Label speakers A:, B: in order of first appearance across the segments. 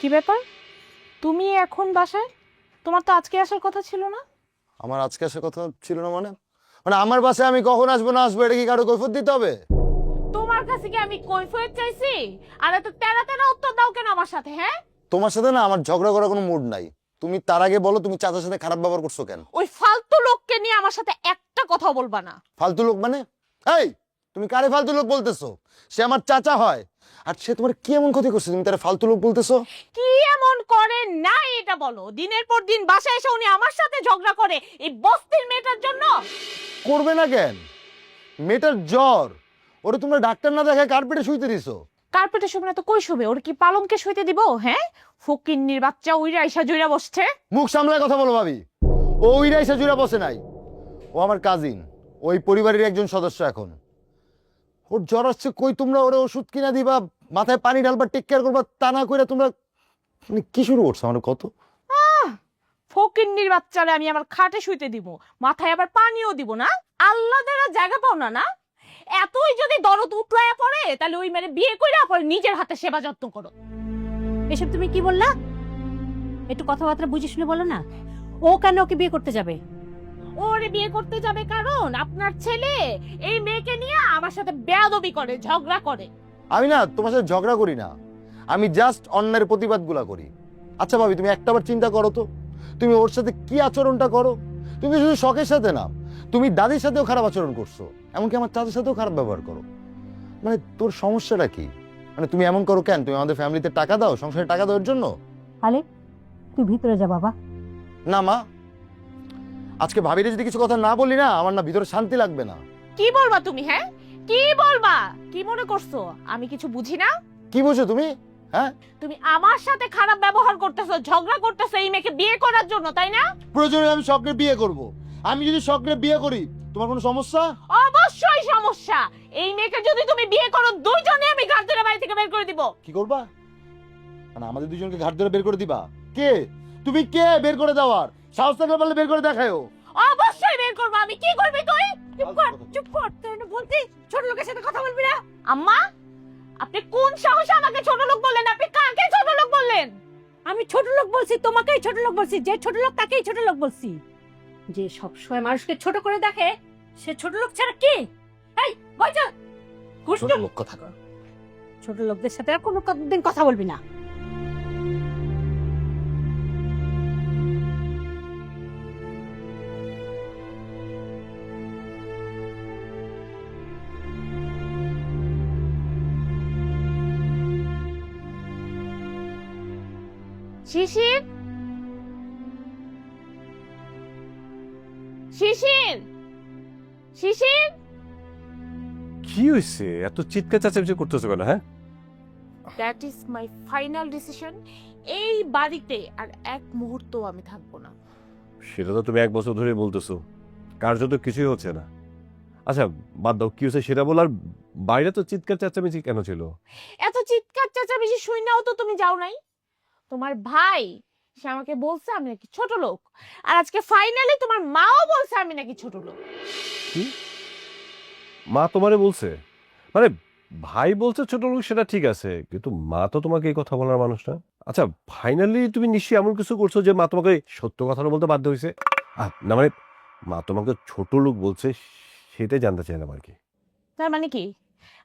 A: কি ব্যাপার? তুমি এখন বাসায়? তোমার তো আজকে আসার কথা ছিল না।
B: আমার আজকে আসার কথা ছিল না মানে? মানে আমার বাসায় আমি কখন আসবো না আসবো এটা কি কারো কৈফিয়ত দিতে হবে?
A: তোমার কাছে কি আমি কৈফিয়ত চাইছি? আর এত তেরা তেরা উত্তর দাও কেন আমার সাথে? হ্যাঁ,
B: তোমার সাথে না আমার ঝগড়া করার কোনো মুড নাই। তুমি তার আগে বলো তুমি চাচার সাথে খারাপ ব্যবহার করছো কেন?
A: ওই ফালতু লোককে নিয়ে আমার সাথে একটা কথা বলবা না।
B: ফালতু লোক মানে? এই, তুমি কারে ফালতু লোক বলতেছো? সে আমার চাচা হয়। আর সে তোমার কি এমন ক্ষতি করছে তুমি তারে ফালতু লোক বলতেছো?
A: কি এমন করে না এটা বলো। দিনের পর দিন বাসায় এসে উনি আমার সাথে ঝগড়া করে এই বস্তির মেয়েটার জন্য।
B: করবে না কেন? মেয়েটার জ্বর, ওরে তোমরা ডাক্তার না দেখায় কার্পেটে শুইতে দিছো।
A: কার্পেটে শুবে না তো কই শুবে? ওর কি পালঙ্কে শুইতে দিব? হ্যাঁ, ফকিন্নির বাচ্চা উইরা আইসা জুইরা বসছে।
B: মুখ সামলায় কথা বলো ভাবি। ও ইরাই সে জুড়া বসে নাই, ও আমার কাজিন, ওই পরিবারের একজন সদস্য। এখন ওর জ্বর আসছে, কই তোমরা ওরে ওষুধ কিনা দিবা, মাথায় পানি ঢালবা, টেক কেয়ার করবা, তা না করে তোমরা মানে কি শুরু করছো আমার কত?
A: ফকিন্নির বাচ্চারে আমি আমার খাটে শুইতে দিব, মাথায় আবার পানিও দিব না? আল্লাহ দ্বারা জায়গা পাও না না? এতই যদি দরদ উঠলায়া পড়ে তাহলে ওই মেরে বিয়ে কইরা পরে নিজের হাতে সেবা যত্ন করো।
C: এসব তুমি কি বললা? একটু কথাবার্তা বুঝে শুনে বলো না। ও কেন ওকে বিয়ে করতে যাবে?
A: ওরে বিয়ে করতে যাবে কারণ আপনার ছেলে এই মেয়েকে নিয়ে আমার সাথে বেয়াদবি করে, ঝগড়া করে।
B: আমি না তোমার সাথে ঝগড়া করি না, আমি জাস্ট অন্যের প্রতিবাদগুলা করি। আচ্ছা ভাবি, তুমি একটাবার চিন্তা করো তো, তুমি ওর সাথে কি আচরণটা করো। তুমি শুধু শখের সাথে না, তুমি দাদির সাথেও খারাপ আচরণ করছো, এমনকি আমার চাচার সাথেও খারাপ ব্যবহার করো। মানে তোর সমস্যাটা কি? মানে তুমি এমন করো কেন? তুমি আমাদের ফ্যামিলিতে টাকা দাও, সংসারে টাকা দেওয়ার জন্য?
C: আলে, তুই ভিতরে যা বাবা।
B: না মা, আজকে ভাবিরে যদি কিছু কথা না বলি না, আমার না ভিতরে শান্তি লাগবে না।
A: কি বলবা তুমি? হ্যাঁ, কি বলবা? কি মনে করছো আমি কিছু বুঝি না?
B: কি বুঝো তুমি? হ্যাঁ,
A: তুমি আমার সাথে খারাপ ব্যবহার করতেছো, ঝগড়া করতেছো এই মেয়েকে বিয়ে করার জন্য, তাই না?
B: প্রয়োজনে আমি শখের বিয়ে করব। আমি যদি শখের বিয়ে করি তোমার কোনো সমস্যা?
A: অবশ্যই সমস্যা। এই মেয়েকে যদি তুমি বিয়ে করো দুইজনে আমি ঘাট ধরে বাড়ি থেকে বের করে দিব।
B: কি করবা? মানে আমাদের দুজনকে ঘাট ধরে বের করে দিবা? কে তুমি? কে বের করে দেওয়ার? সাহস থাকলে পারলে বের করে দেখায়ও।
A: অবশ্যই বের করবো আমি। কি করবি তুই? চুপ কর, চুপ কর। তুই না বলতি ছোট লোকের সাথে কথা বলবি না? আম্মা, আপনি কোন সাহসে আমাকে ছোট লোক বললেন? আপনি কাকে ছোট লোক বললেন?
C: আমি ছোট লোক বলছি? তোমাকেই ছোট লোক বলছি। যে ছোট লোক তাকেই ছোট লোক বলছি। যে সবসময় মানুষকে ছোট করে দেখে সে ছোট লোক ছাড়া কি? এই বইটা
B: ছোট লোক কথা কর।
C: ছোট লোকদের সাথে আর কোনো দিন কথা বলবি না।
A: শিশির, শিশির, শিশির।
D: কি হয়েছে? এত চিৎকার চেঁচামেচি করতেছো কেন? হ্যাঁ,
A: that is my final decision. এই বাড়িতে আর এক মুহূর্ত আমি থাকবো না।
D: সেটা তো তুমি 1 বছর ধরে বলতেছো, কার্য তো কিছুই হচ্ছে না। আচ্ছা বাদ দাও, কি হয়েছে সেটা বল। আর বাইরে তো চিৎকার চেঁচামেচি কেন ছিল?
A: এত চিৎকার চেঁচামেচি শুই নাও তো তুমি যাও নাই? তোমার ভাই সে আমাকে বলছে আমি নাকি ছোট লোক, আর আজকে ফাইনালি তোমার মাও বলছে আমি নাকি ছোট লোক।
D: কি? মা তোমারে বলছে? মানে ভাই বলছে ছোট লোক সেটা ঠিক আছে, কিন্তু মা তো তোমাকে এই কথা বলার মানুষ না। আচ্ছা ফাইনালি তুমি নিশ্চয়ই এমন কিছু করছো যে মা তোমাকে সত্য কথাটা বলতে বাধ্য হয়েছে। না মানে মা তোমাকে ছোট লোক বলছে, সেটাই জানতে চাইলাম আর কি।
A: তার মানে কি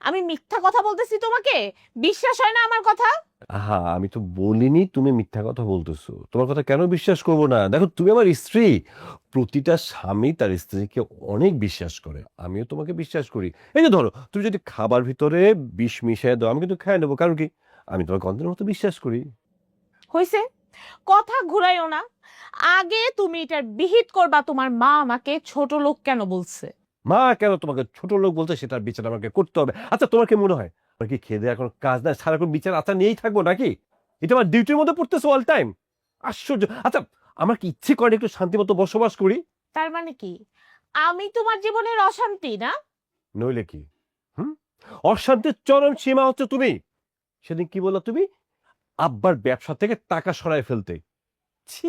A: আমি মিথ্যা কথা বলতেছি? তোমাকে বিশ্বাস হয় না আমার কথা?
D: হ্যাঁ, আমি তো বলিনি তুমি মিথ্যা কথা বলতেছো। তোমার কথা কেন বিশ্বাস করবো না? দেখো তুমি আমার স্ত্রী। প্রতিটা স্বামী তার স্ত্রীকে অনেক বিশ্বাস করে, আমিও তোমাকে বিশ্বাস করি। এই যে ধরো তুমি যদি খাবার ভিতরে বিষ মিশিয়ে দাও, আমি কিন্তু খেয়ে নেবো। কারণ কি? আমি তোমার গন্ধের মতো বিশ্বাস করি।
A: হইছে, কথা ঘুরাইও না। আগে তুমি এটার বিহিত করবা তোমার মা আমাকে ছোট লোক কেন বলছে।
D: মা কেন তোমাকে ছোট লোক বলছে সেটার বিচার আমাকে করতে হবে। আচ্ছা তোমার কি মনে হয় আমার কি খেয়ে দেওয়ার কোনো কাজ নাই? সারাক্ষণ বিচার আচার নিয়েই থাকবো নাকি? এটা আমার ডিউটির মধ্যে পড়তেছো অল টাইম। আশ্চর্য। আচ্ছা আমার কি ইচ্ছে করে একটু শান্তি মতো বসবাস করি?
A: তার মানে কি আমি তোমার জীবনের অশান্তি না?
D: নইলে কি? হুম, অশান্তির চরম সীমা হচ্ছে তুমি। সেদিন কি বললা তুমি? আব্বার ব্যবসা থেকে টাকা সরায় ফেলতে। ছি,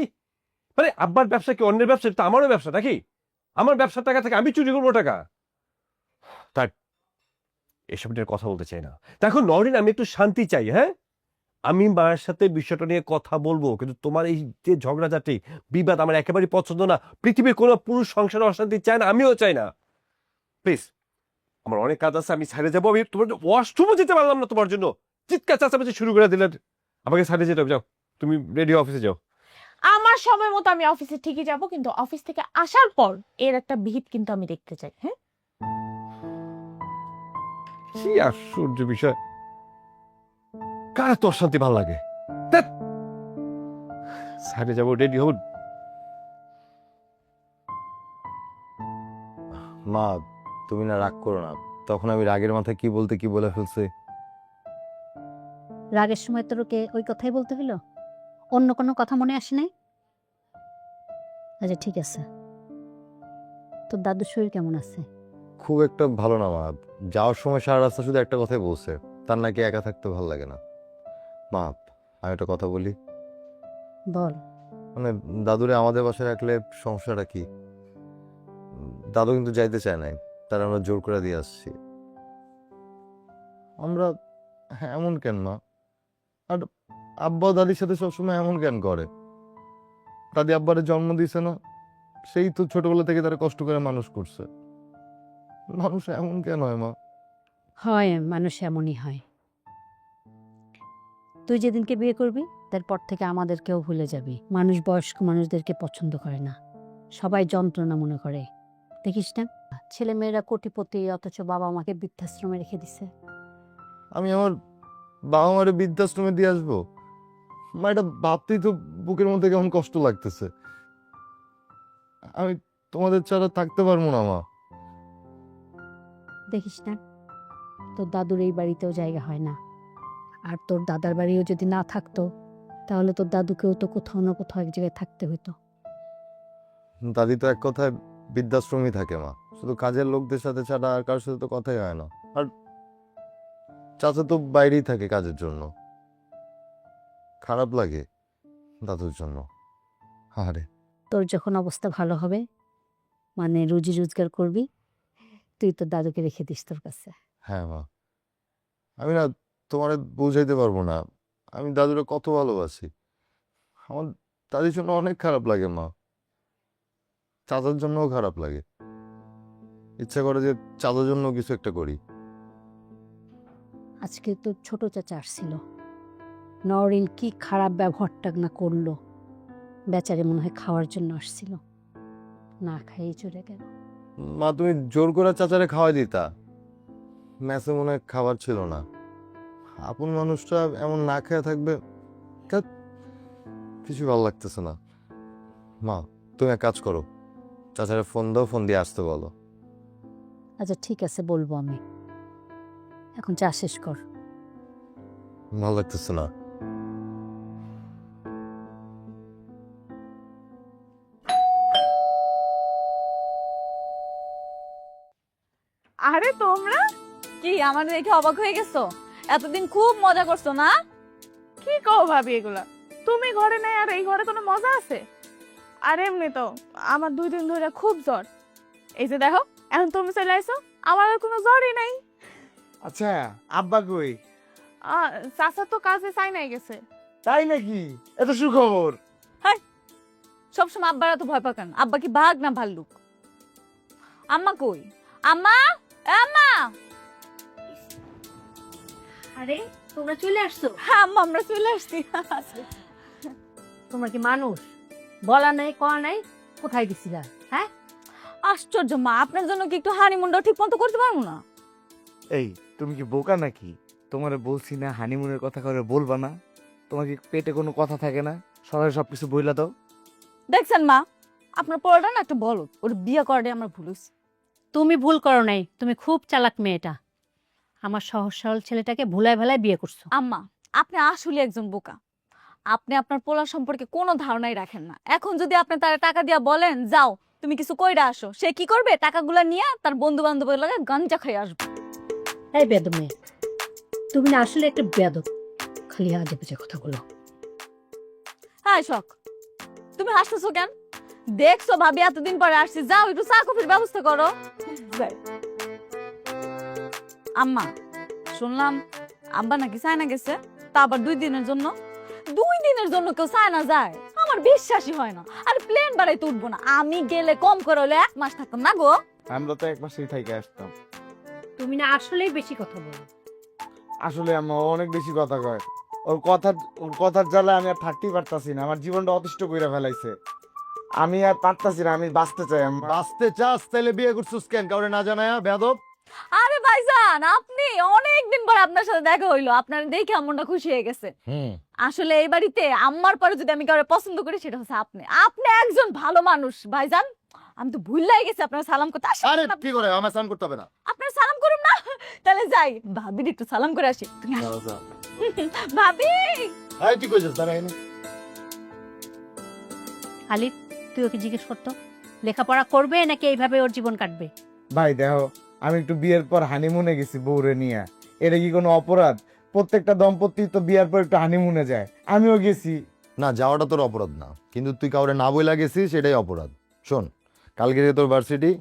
D: মানে আব্বার ব্যবসা কি অন্যের ব্যবসা? এটা আমারও ব্যবসা নাকি? আমার ব্যবসার টাকা থেকে আমি চুরি করবো টাকা? তাই এসব নিয়ে কথা বলতে চাই না। দেখো নরিন, আমি একটু শান্তি চাই। হ্যাঁ, আমি মায়ের সাথে বিষয়টা নিয়ে কথা বলবো, কিন্তু তোমার এই যে ঝগড়াঝাটি বিবাদ আমার একেবারেই পছন্দ না। পৃথিবীর কোনো পুরুষ সংসারে অশান্তি চায় না, আমিও চাই না। প্লিজ, আমার অনেক কাজ আছে, আমি ছাড়ে যাবো। আমি তোমার ওয়াশরুমও যেতে পারলাম না তোমার জন্য, চিৎকার চাচামেচি শুরু করে দিলেন। আমাকে ছাড়ে যেতে হবে, যাও তুমি রেডি অফিসে যাও।
A: আমার সময় মতো আমি অফিসে ঠিকই যাব, কিন্তু অফিস থেকে আসার পর এর একটা বিহিত কিন্তু আমি দেখতে চাই। হ্যাঁ,
D: কি আশ্চর্য বিষয়, কার তো অশান্তি ভালো লাগে। ধ্যাৎ, ছাড়ে যাবো, রেডি হব।
B: মা, তুমি না রাগ করো না, তখন আমি রাগের মাথায় কি বলতে কি বলে ফেলছি।
C: রাগের সময় তোরকে ওই কথাই বলতে হলো? অন্য কোনো কথা মনে আসে নাই? আচ্ছা ঠিক আছে, তোর দাদুর শরীর কেমন আছে?
B: খুব একটা ভালো না মা, যাওয়ার সময় সারা রাস্তা শুধু একটা কথাই বলছে, তার নাকি একা থাকতে ভালো লাগে না। মা, আমি একটা কথা বলি।
C: বল।
B: মানে দাদুরে আমাদের বাসায় রাখলে সমস্যাটা কি? দাদু কিন্তু যাইতে চায় নাই, তার আমরা জোর করে দিয়ে আসছি। আমরা এমন কেন মা? আর আব্বা দাদির সাথে সবসময় এমন কেন করে? দাদি আব্বারে জন্ম দিয়েছে না, সেই তো ছোটবেলা থেকে তারা কষ্ট করে মানুষ করছে। মানুষ এমন কেন হয় মা?
C: হয়, মানুষ এমনই হয়। তুই যেদিনকে বিয়ে করবি তারপর থেকে আমাদেরকেও ভুলে যাবি। মানুষ বয়স্ক মানুষদেরকে পছন্দ করে না, সবাই যন্ত্রণা মনে করে। দেখিস না, ছেলে মেয়েরা কোটিপতি, অথচ বাবা মাকে বৃদ্ধাশ্রমে রেখে দিছে।
B: আমি আমার বাবা মারে বৃদ্ধাশ্রমে দিয়ে আসবো? মা, এটা ভাবতেই তো বুকের মধ্যে কেমন কষ্ট লাগতেছে। আমি তোমাদের ছাড়া থাকতে পারবো না মা।
C: দেখিস না, তোর দাদুর এই বাড়িতেও জায়গা হয় না, আর তোর দাদার বাড়িও যদি না থাকতো তাহলে তোর দাদুকেও তো কোথাও না কোথাও এক জায়গায় থাকতে হইতো।
B: দাদি তো এক কথায় বৃদ্ধাশ্রমই থাকে মা, শুধু কাজের লোকদের সাথে ছাড়া আর কারোর সাথে তো কথাই হয় না। আর চাচা তো বাইরেই থাকে কাজের জন্য। খারাপ লাগে দাদুর জন্য। আরে
C: তোর যখন অবস্থা ভালো হবে, মানে রুজি রোজগার করবি, তুই তোর দাদুকে রেখে দিস তোর কাছে।
B: হ্যাঁ মা, আমি না তোমারে বুঝাইতে পারবো না, আমি দাদুরে কত ভালোবাসি। আমার দাদির জন্য অনেক খারাপ লাগে মা, চাচার জন্যও খারাপ লাগে। ইচ্ছা করে যে চাচার জন্য কিছু একটা করি।
C: আজকে তোর ছোট চাচা আসছিল, নরিন কি খারাপ ব্যবহারটা না করলো। বেচারে মনে হয় খাওয়ার জন্য আসছিল, না খাইয়ে চলে গেল।
B: মা, তুমি জোর করে চাচারে খাওয়াই দিতা, মেসে মনে হয় খাবার ছিল না। আপন মানুষটা এমন না খেয়ে থাকবে, ধ্যাৎ, কিছু ভালো লাগতেছে না। মা, তুমি এক কাজ করো, চাচারে ফোন দাও, ফোন দিয়ে আসতে বলো।
C: আচ্ছা ঠিক আছে, বলবো আমি। এখন চা শেষ কর।
B: ভালো লাগতেছে না।
A: আরে তোমরা কি আমাদের দেখে অবাক হয়ে গেছো? এতদিন খুব মজা করছো না? কি কও ভাবি এগুলা? তুমি ঘরে নাই আর এই ঘরে কোনো মজা আছে? আর এমনি তো আমার 2 দিন ধরে খুব জ্বর। এই যে দেখো, এখন তুমি চলে আইছো, আমার আর কোনো জ্বরই নাই।
E: আচ্ছা, আব্বা কই?
A: চাচা তো কাজে চাই নাই গেছে।
E: তাই নাকি? এত সুখবর।
A: সবসময় আব্বারা তো ভয় পাকান। আব্বা কি বাঘ না ভাল্লুক? আম্মা কই? আম্মা, আম্মা!
C: আরে তোমরা চলে আসছো?
A: হ্যাঁ আম্মা, আমরা চলে আসছি।
C: তোমরা কি মানুষ? বলা নাই, কওয়া নাই, কোথায় গেছিলা? হ্যাঁ,
A: আশ্চর্য মা, আপনার জন্য কি একটু হানিমুনটা ঠিক মতো করতে পারবো না?
E: এই, তুমি কি বোকা নাকি? তোমারে বলছি না হানিমুনের কথা করে বলবা না? তোমার কি পেটে কোনো কথা থাকে না? সবাই সবকিছু বইলা দাও।
A: দেখছেন মা, আপনার পড়াটা না একটা বলদ, ওর বিয়ে করাটাই আমার ভুল হয়েছে।
C: তুমি ভুল করো নাই, তুমি খুব চালাক মেয়েটা। আমার সহজ সরল ছেলেটাকে ভুলায় ভালায় বিয়ে করছো।
A: আম্মা, আপনি আসলে একজন বোকা। আপনি আপনার পোলা সম্পর্কে কোনো ধারণাই রাখেন না। এখন যদি আপনি তার টাকা দিয়া বলেন যাও তুমি কিছু কইরা আসো, সে কি করবে? টাকাগুলা নিয়ে তার বন্ধু বান্ধবের লাগে গাঞ্জা খাই আসবে।
C: এই বেদম মেয়ে, তুমি না আসলে একটা বেদব, খালি আজে বাজে কথাগুলো।
A: হ্যাঁ শখ, তুমি হাসতেছো কেন? দেখছো ভাবি এতদিন পরে আসছি, যাও একটু চা কফির ব্যবস্থা করো। যাই। আম্মা, শুনলাম আব্বা নাকি চায়না গেছে। তা আবার 2 দিনের জন্য। 2 দিনের জন্য কেউ চায় না যায়? আমার বিশ্বাসই হয় না। আর প্লেন বাড়াইতে উঠবো না, আমি গেলে কম করে হলে 1 মাস থাকতাম না গো।
E: আমরা তো এক মাসেই থেকে আসতাম।
C: তুমি না আসলেই বেশি কথা বলো।
E: আসলে আম্মা ও অনেক বেশি কথা কয়। ওর কথার জ্বালায় আমি আর থাকতেই পারতাছি না, আমার জীবনটা অতিষ্ঠ করে ফেলাইছে। আমি আর পারতাছি না, আমি বাঁচতে চাই আম্মা।
B: বাঁচতে চাস তাহলে বিয়ে করছিস কেন, কাউরে না জানায়া বেয়াদব?
A: আরে ভাইজান, আপনি অনেক দিন পর আপনার সাথে দেখা হইলো, আপনার দেখে মনটা খুশি হয়ে গেছে। আসলে এই বাড়িতে আম্মার পরে যদি আমি কাউকে পছন্দ করি সেটা হচ্ছে আপনি। আপনি একজন ভালো মানুষ ভাইজান, আমি তো ভুললাই গেছি আপনার সালাম করতে।
B: আরে কি করে, আমার সালাম করতে হবে না?
A: আপনার সালাম করুন না, তাহলে যাই ভাবির একটু সালাম করে আসি। তুমি আসো। ভাবি,
B: আরে তুই কইছিস দাঁড়া এনে।
C: খালিদ, তুই ওকে জিজ্ঞেস করতো লেখাপড়া করবে নাকি এইভাবে ওর জীবন কাটবে?
E: ভাই দেখো, আমি একটু বিয়ের পর হানিমুনে গেছি বউরে নিয়ে, এটা কি কোনো অপরাধ? প্রত্যেকটা দম্পতি তো বিয়ের পর একটু হানিমুনে যায়, আমিও গেছি।
B: না, যাওয়াটা তোর অপরাধ না, কিন্তু তুই কাউরে না বইলা গেছিস সেটাই অপরাধ। শোন, কালকে যে তোর ভার্সিটি,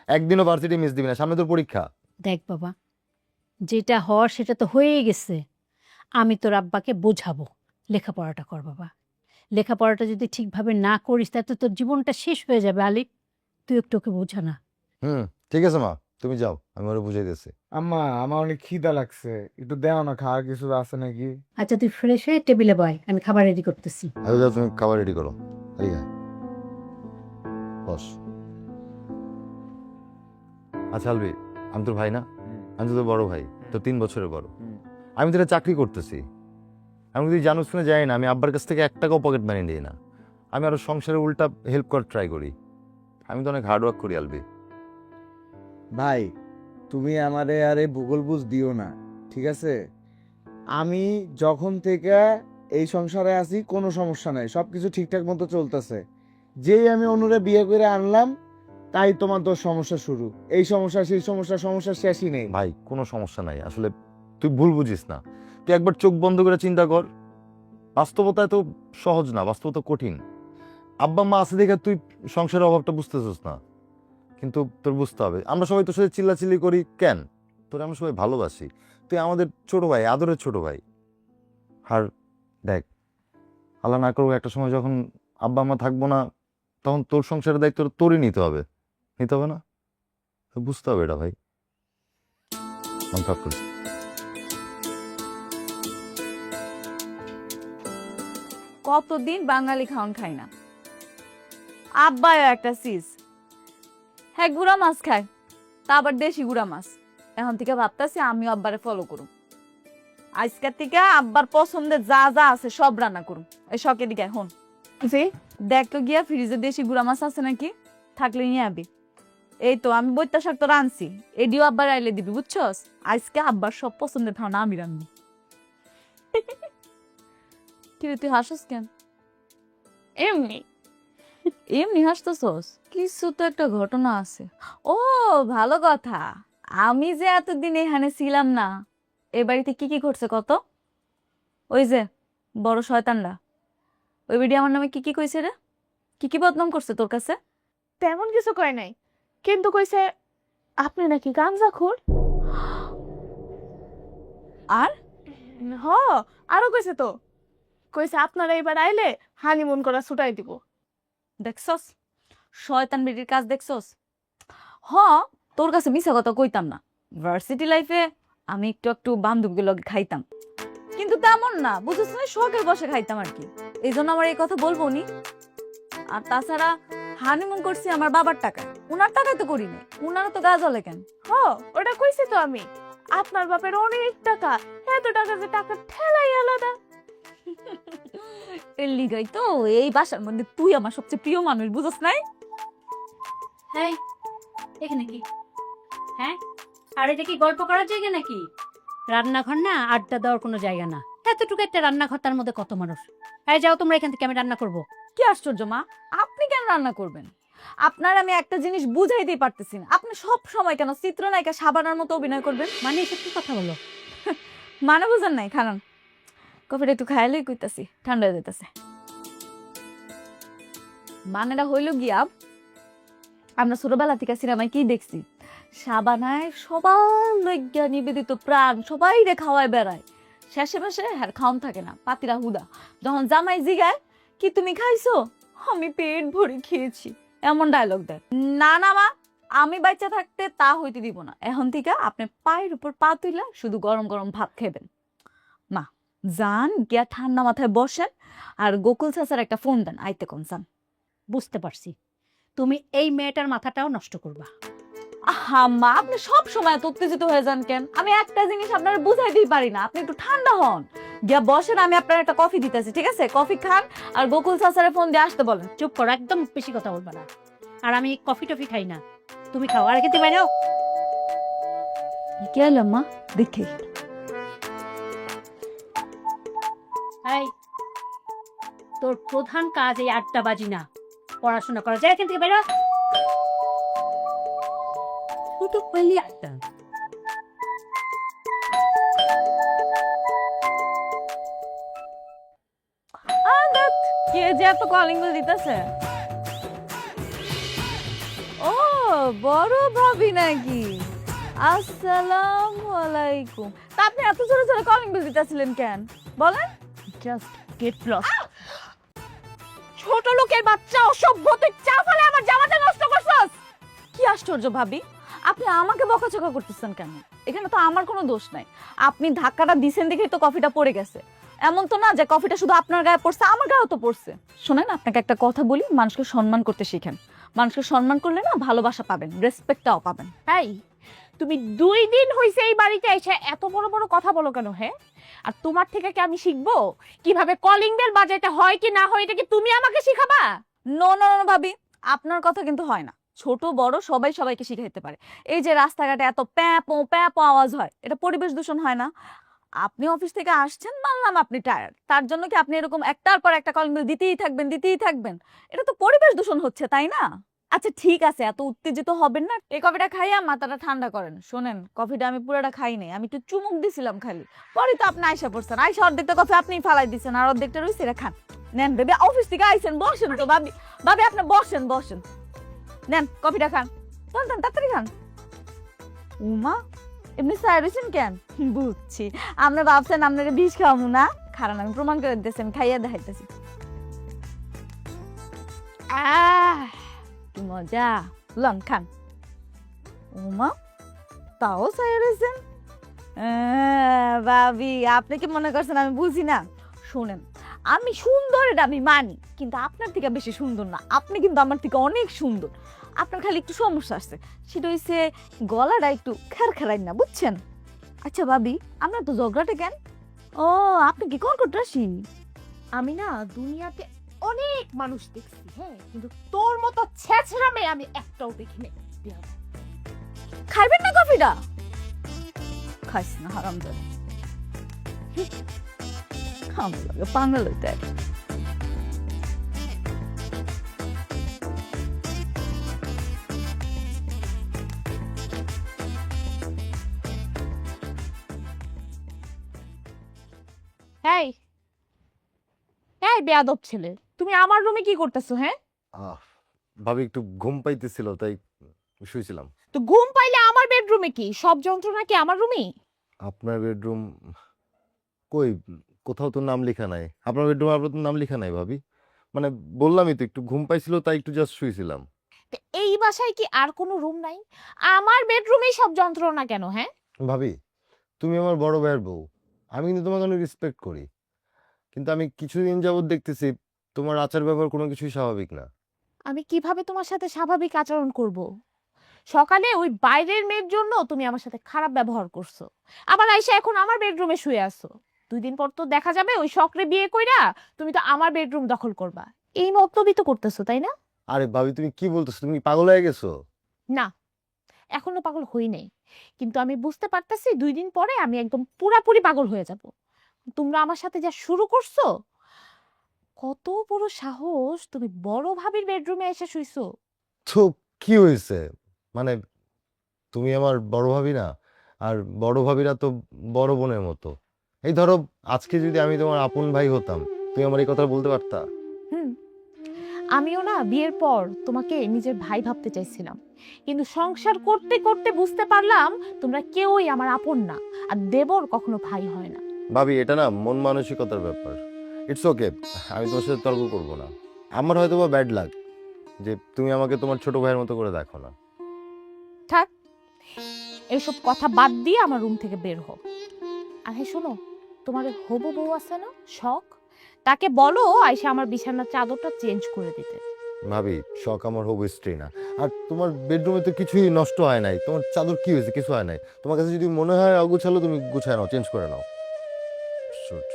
B: একদিনও ভার্সিটি মিস দিবি না, সামনে তোর পরীক্ষা।
C: দেখ বাবা, যেটা হওয়ার সেটা তো হয়েই গেছে। আমি তোর আব্বাকে বোঝাবো, লেখাপড়াটা কর বাবা। লেখাপড়াটা যদি ঠিকভাবে না করিস তাহলে তো তোর জীবনটা শেষ হয়ে যাবে। আলিফ, তুই একটু ওকে বোঝা না।
B: ঠিক আছে মা, তুমি যাও, আমি ওরে বুঝাই দিচ্ছি।
E: আম্মা আমার অনেক খিদা লাগছে, একটু দেও না, খাওয়ার কিছু আছে নাকি?
C: আচ্ছা, তুই ফ্রেশ হয়ে টেবিলে বয়, আমি খাবার রেডি করতেছি।
B: আচ্ছা যাও, তুমি খাবার রেডি করো। ঠিক আছে, বস। আচ্ছা আলবি, আমি তোর ভাই না? আমি তো তোর বড় ভাই, তো 3 বছরের বড়। আমি তোরা চাকরি করতেছি, আমি যদি জানোস না যাই না, আমি আব্বার কাছ থেকে 1 টাকাও পকেট মানি নিই না। আমি আরো সংসারে উল্টা হেল্প করার ট্রাই করি। আমি তো অনেক হার্ড ওয়ার্ক করি আলবি।
E: ভাই তুমি আমারে আরে ভূগোল বুঝ দিও না, ঠিক আছে? আমি যখন থেকে এই সংসারে আছি কোনো সমস্যা নাই, সবকিছু ঠিকঠাক মতো চলতেছে। যেই আমি অনুরে বিয়ে করে আনলাম, তাই তোমার তোর সমস্যা শুরু। এই সমস্যা সেই সমস্যা, সমস্যা শেষই নেই।
B: ভাই কোনো সমস্যা নাই, আসলে তুই ভুল বুঝিস না। তুই একবার চোখ বন্ধ করে চিন্তা কর, বাস্তবতা এত সহজ না, বাস্তবতা কঠিন। আব্বা মা আছে দেখে তুই সংসারের অভাবটা বুঝতেছিস না, কিন্তু তোর বুঝতে হবে। আমরা সবাই তোর সাথে চিল্লাচিল্লি করি কেন? তোর আমরা সবাই ভালোবাসি, তুই আমাদের ছোট ভাই, আদরের ছোট ভাই। আর দেখ, আল্লাহ না করুক একটা সময় যখন আব্বা মা থাকবো না, তখন তোর সংসারের দায়িত্ব তোরই নিতে হবে না? তো বুঝতে হবে এটা ভাই। মন খারাপ করিস না।
A: কতদিন বাঙালি খাওন খাই না, আব্বাও একটা সিজ। হ্যাঁ, গুড়া মাছ খায়, তা আবার দেশি গুড়া মাছ। এখন থেকে ভাবতেছি আমিও আব্বারে ফলো করুম। আজকের থেকে আব্বার পছন্দের যা যা আছে সব রান্না করুম। এই শখে দিকে এখন জি দেখ তো গিয়া ফ্রিজে দেশি গুড়া মাছ আছে নাকি, থাকলে নিয়ে আবি। এই তো আমি বইটা শাক তো রানছি, এডিও আব্বার আইলে দিবি, বুঝছস? আজকে আব্বার সব পছন্দের খাওয়া আমি রান্নি। কি রে, তুই হাসস কেন? এমনি এমনি হাসতেছস? কিছু তো একটা ঘটনা আছে। ও ভালো কথা, আমি যে এতদিন এখানে ছিলাম না, এ বাড়িতে কি কি ঘটছে কত? ওই যে বড় শয়তানরা, ওই বেডি আমার নামে কি কি কইছে রে? কি কি বদনাম করছে তোর কাছে?
F: তেমন কিছু কয় নাই, কিন্তু কইছে আপনি নাকি গাঞ্জাখোর।
A: আর
F: হ, আরো কইছে তো, কইছে আপনারা এবার আইলে হানিমুন করা ছুটাই দিব।
A: দেখছস শয়তান বেডির কাজ, দেখছস? হ, তোর কাছে মিছা কথা কইতাম না। ভার্সিটি লাইফে আমি একটু একটু বান্ধবীর লগে খাইতাম, কিন্তু তেমন না, বুঝছ না, শখের বসে খাইতাম আর কি। এই জন্য আমার এই কথা বলবো নি। আর তাছাড়া হানিমুন করছি আমার বাবার টাকায়, উনার টাকায় তো করি নাই। উনারও তো গাছ হলে কেন?
F: হ, ওটা কইছি তো আমি, আপনার বাপের অনেক টাকা, এত টাকা যে টাকা ঠেলাই আলাদা।
A: এর লিগাই তো এই বাসার মধ্যে তুই আমার সবচেয়ে প্রিয় মানুষ, বুঝছ নাই?
C: হ্যাঁ, এখানে কি? হ্যাঁ, আর এটা কি গল্প করার জায়গা নাকি? রান্নাঘর না, আড্ডা দেওয়ার কোনো জায়গা না। এতটুকু একটা রান্নাঘর, তার মধ্যে কত মানুষ। হ্যাঁ, যাও তোমরা এখান থেকে, আমি রান্না করবো।
A: কি আশ্চর্য মা, আপনি কেন রান্না করবেন? আপনার আমি একটা জিনিস বুঝাইতেই পারতেছি না, আপনি সব সময় কেন চিত্রনায়িকা শাবানার মতো অভিনয় করবেন?
C: মানে এসব কি কথা বলো?
A: মানে বুঝেন নাই, খারান কফিটা একটু খাইলেই কইতাছি, ঠান্ডা হয়ে যেতেছে। মানেটা হইল গিয়া, আমরা ছোটবেলা থেকে সিনেমায় কি দেখছি, শাবানায় সবার লজ্ঞা নিবেদিত প্রাণ, সবাই রে খাওয়ায় বেড়ায়। শেষে বসে হ্যাঁ খাওন থাকে না, পাতিরা হুদা। যখন জামাই জিগায় কি তুমি খাইছো, আমি পেট ভরে খেয়েছি, এমন ডায়লগ দেয়। না না মা, আমি বাচ্চা থাকতে তা হইতে দিব না। এখন থেকে আপনি পায়ের উপর পা তুইলা শুধু গরম গরম ভাত খাবেন। মা যান গিয়া ঠান্ডা মাথায় বসেন, আর গোকুল চাচার একটা ফোন দেন, আইতে কোন যান।
C: বুঝতে পারছি, তুমি এই মেয়েটার মাথাটাও নষ্ট করবা।
A: আহা মা, আপনি সব সময় এত উত্তেজিত হয়ে যান কেন? আমি একটা জিনিস আপনারা বুঝাইতেই পারি না, আপনি একটু ঠান্ডা হন। গিয়া বসেন, আমি আপনার একটা কফি দিতেছি, ঠিক আছে? কফি খান আর গোকুল চাচারে ফোন দিয়ে আসতে বলেন।
C: চুপ করো, একদম বেশি কথা বলবা না। আর আমি কফি টফি খাই না, তুমি খাও। আর খেতে পারো?
A: কি হলো মা, দেখি।
C: এই, তোর প্রধান কাজ এই আড্ডাবাজি না, পড়াশোনা করা যায়। এখান থেকে বেরো। শুধু পেলি আড্ডা।
A: কে যে এত কলিং বেল দিতেছে? ও বড় ভাবি নাকি? আসসালামু আলাইকুম। তা আপনি এত জোরে জোরে কলিং বেল দিতেছিলেন কেন বলেন?
F: Just get lost. ছোট লোকের বাচ্চা, অসভ্য, তুই চা ফেলে আমার জামাটা নষ্ট করছস।
A: কি আশ্চর্য ভাবি, আপনি আমাকে বকাচকা করতেছেন কেন? এখানে তো আমার কোনো দোষ নাই। আপনি ধাক্কাটা দিছেন দেখেই তো কফিটা পড়ে গেছে। এমন তো না যে কফিটা শুধু আপনার গায়ে পড়ছে, আমার গায়েও তো পড়ছে। শোনেন, আপনাকে একটা কথা বলি, মানুষকে সম্মান করতে শিখেন। মানুষকে সম্মান করলে না ভালোবাসা পাবেন, রেসপেক্টটাও পাবেন।
F: এই, তুমি 2 দিন হইছে এই বাড়িতে এসে এত বড় বড় কথা বলো কেন? হ্যাঁ, আর তোমার থেকে কি আমি শিখবো কিভাবে কলিং বেল বাজাইতে হয় কি না হয়? এটা কি তুমি আমাকে শিখাবা?
A: নো নো নো ভাবি, আপনার কথা কিন্তু হয় না। ছোট বড় সবাই সবাইকে শিখাইতে পারে। এই যে রাস্তাঘাটে এত প্যাপো প্যাপো আওয়াজ হয়, এটা পরিবেশ দূষণ হয় না? আপনি অফিস থেকে আসছেন, মানলাম আপনি টায়ার্ড, তার জন্য কি আপনি এরকম একটার পর একটা কলিং বেল দিতেই থাকবেন? এটা তো পরিবেশ দূষণ হচ্ছে, তাই না? আচ্ছা ঠিক আছে, এত উত্তেজিত হবেন না। এই কফিটা খাইয়া মাথাটা ঠান্ডা করেন। শোনেন, কফিটা আমি পুরোটা খাই নাই, আমি একটু চুমুক দিছিলাম খালি। পরে তো আপনি আইসা পড়ছেন, আইসা অর্ধেকটা কফি আপনিই ফালাই দিচ্ছেন, আর অর্ধেকটা রয়েছে, এটা খান। নেন বেবি, অফিস থেকে আইসেন, বসেন তো ভাবি। ভাবি আপনি বসেন। নেন কফিটা খান, চল তাড়াতাড়ি খান। উমা, এমনি চাই রয়েছেন কেন? বুঝছি, আপনি ভাবছেন আপনার বিষ খাওয়াবো না। খারান, আমি প্রমাণ করে দিতেছেন, খাইয়া দেখাইতেছি। কি মজা, লন খান। উমা, তাও চাই রয়েছেন? ভাবি, আপনি কি মনে করছেন আমি বুঝি না? শোনেন, আমি সুন্দর এটা আমি মানি, কিন্তু আপনার থেকে বেশি সুন্দর না। আপনি কিন্তু আমার থেকে অনেক সুন্দর। আপনার খালি একটু সমস্যা আসছে, সেটা হচ্ছে গলাটা একটু খেরখেরাই না, বুঝছেন? আচ্ছা ভাবি, আমরা তো ঝগড়াটা কেন? ও, আপনি কি কর্কটরাশি?
F: আমি না দুনিয়াতে অনেক মানুষ দেখছি, হ্যাঁ, কিন্তু তোর মতো ছেঁচড়া মেয়ে আমি একটাও দেখিনি।
A: খাইবেন না কফিটা? খাইস না হারামজাদা। খাম লাগে পাগল হইতে।
F: এই এই বেয়াদব ছেলে, তুমি আমার রুমে কি করতেছো? হ্যাঁ,
B: ভাবি একটু ঘুম পাইতেছিল, তাই শুয়েছিলাম।
F: তো ঘুম পাইলে আমার বেডরুমে কি? সব যন্ত্রণা কি আমার রুমেই?
B: আপনার বেডরুম কই? কোথাও তো নাম লেখা নাই। আপনার বেডরুমে আপনার তো নাম লেখা নাই ভাবি। মানে বললামই তো, একটু ঘুম পাইছিল তাই একটু জাস্ট শুয়েছিলাম।
F: তো এই বাসায় কি আর কোনো রুম নাই? আমার বেডরুমেই সব যন্ত্রণা কেন? হ্যাঁ,
B: ভাবি, তুমি আমার বড় ভাইয়ের বউ, আমি কিন্তু তোমাকে অনেক রেসপেক্ট করি, কিন্তু আমি কিছুদিন যাবত দেখতেছি তোমার আচার ব্যবহার কোনো কিছুই স্বাভাবিক না।
F: আমি কিভাবে তোমার সাথে স্বাভাবিক আচরণ করব? সকালে ওই বাইরের মেয়ের জন্য তুমি আমার সাথে খারাপ ব্যবহার করছো, আবার আইসা এখন আমার বেডরুমে শুয়ে আছো। 2 দিন পর তো দেখা যাবে ওই শখরে বিয়ে কইরা তুমি তো আমার বেডরুম দখল করবা। এই মতলবই তো করতেছো, তাই না?
B: আরে ভাবি, তুমি কি বলতেছো? তুমি কি পাগল হয়ে গেছো?
F: না, এখনো পাগল হই নাই, কিন্তু আমি বুঝতে পারতেছি 2 দিন পরে আমি একদম পুরাপুরি পাগল হয়ে যাব। তোমরা আমার সাথে যা শুরু করছো, কত বড় সাহস, তুমি বড় ভাবির বেডরুমে এসে শুইছো।
B: তো কি হয়েছে? মানে তুমি আমার বড় ভাবি না? আর বড় ভাবিরা তো বড় বোনের মতো। এই ধরো, আজকে যদি আমি তোমার আপন ভাই হতাম, তুমি আমার এই কথা বলতে পারতা?
F: হুম, আমিও না বিয়ের পর তোমাকে নিজের ভাই ভাবতে চাইছিলাম, কিন্তু সংসার করতে করতে বুঝতে পারলাম তোমরা কেউই আমার আপন না, আর দেবর কখনো ভাই হয় না।
B: ভাবি এটা না মন মানসিকতার ব্যাপার। ইটস ওকে, আমি তোমার সাথে তর্ক করবো না। আমার হয়তো বা ব্যাড লাগ যে তুমি আমাকে তোমার ছোট ভাইয়ের মতো করে দেখো না।
F: থাক, এসব কথা বাদ দিয়ে আমার রুম থেকে বের হও। আর হ্যাঁ শোনো, তোমার ওই হবু বউ আছে না শখ, তাকে বলো আইসা আমার বিছানার চাদরটা চেঞ্জ করে দিতে।
B: ভাবি শখ আমার হবু স্ত্রী না। আর তোমার বেডরুমে তো কিছুই নষ্ট হয় নাই, তোমার চাদর কি হয়েছে? কিছু হয় নাই। তোমার কাছে যদি মনে হয় অগুছালো, তুমি গুছায় নাও, চেঞ্জ করে নাও। আশ্চর্য।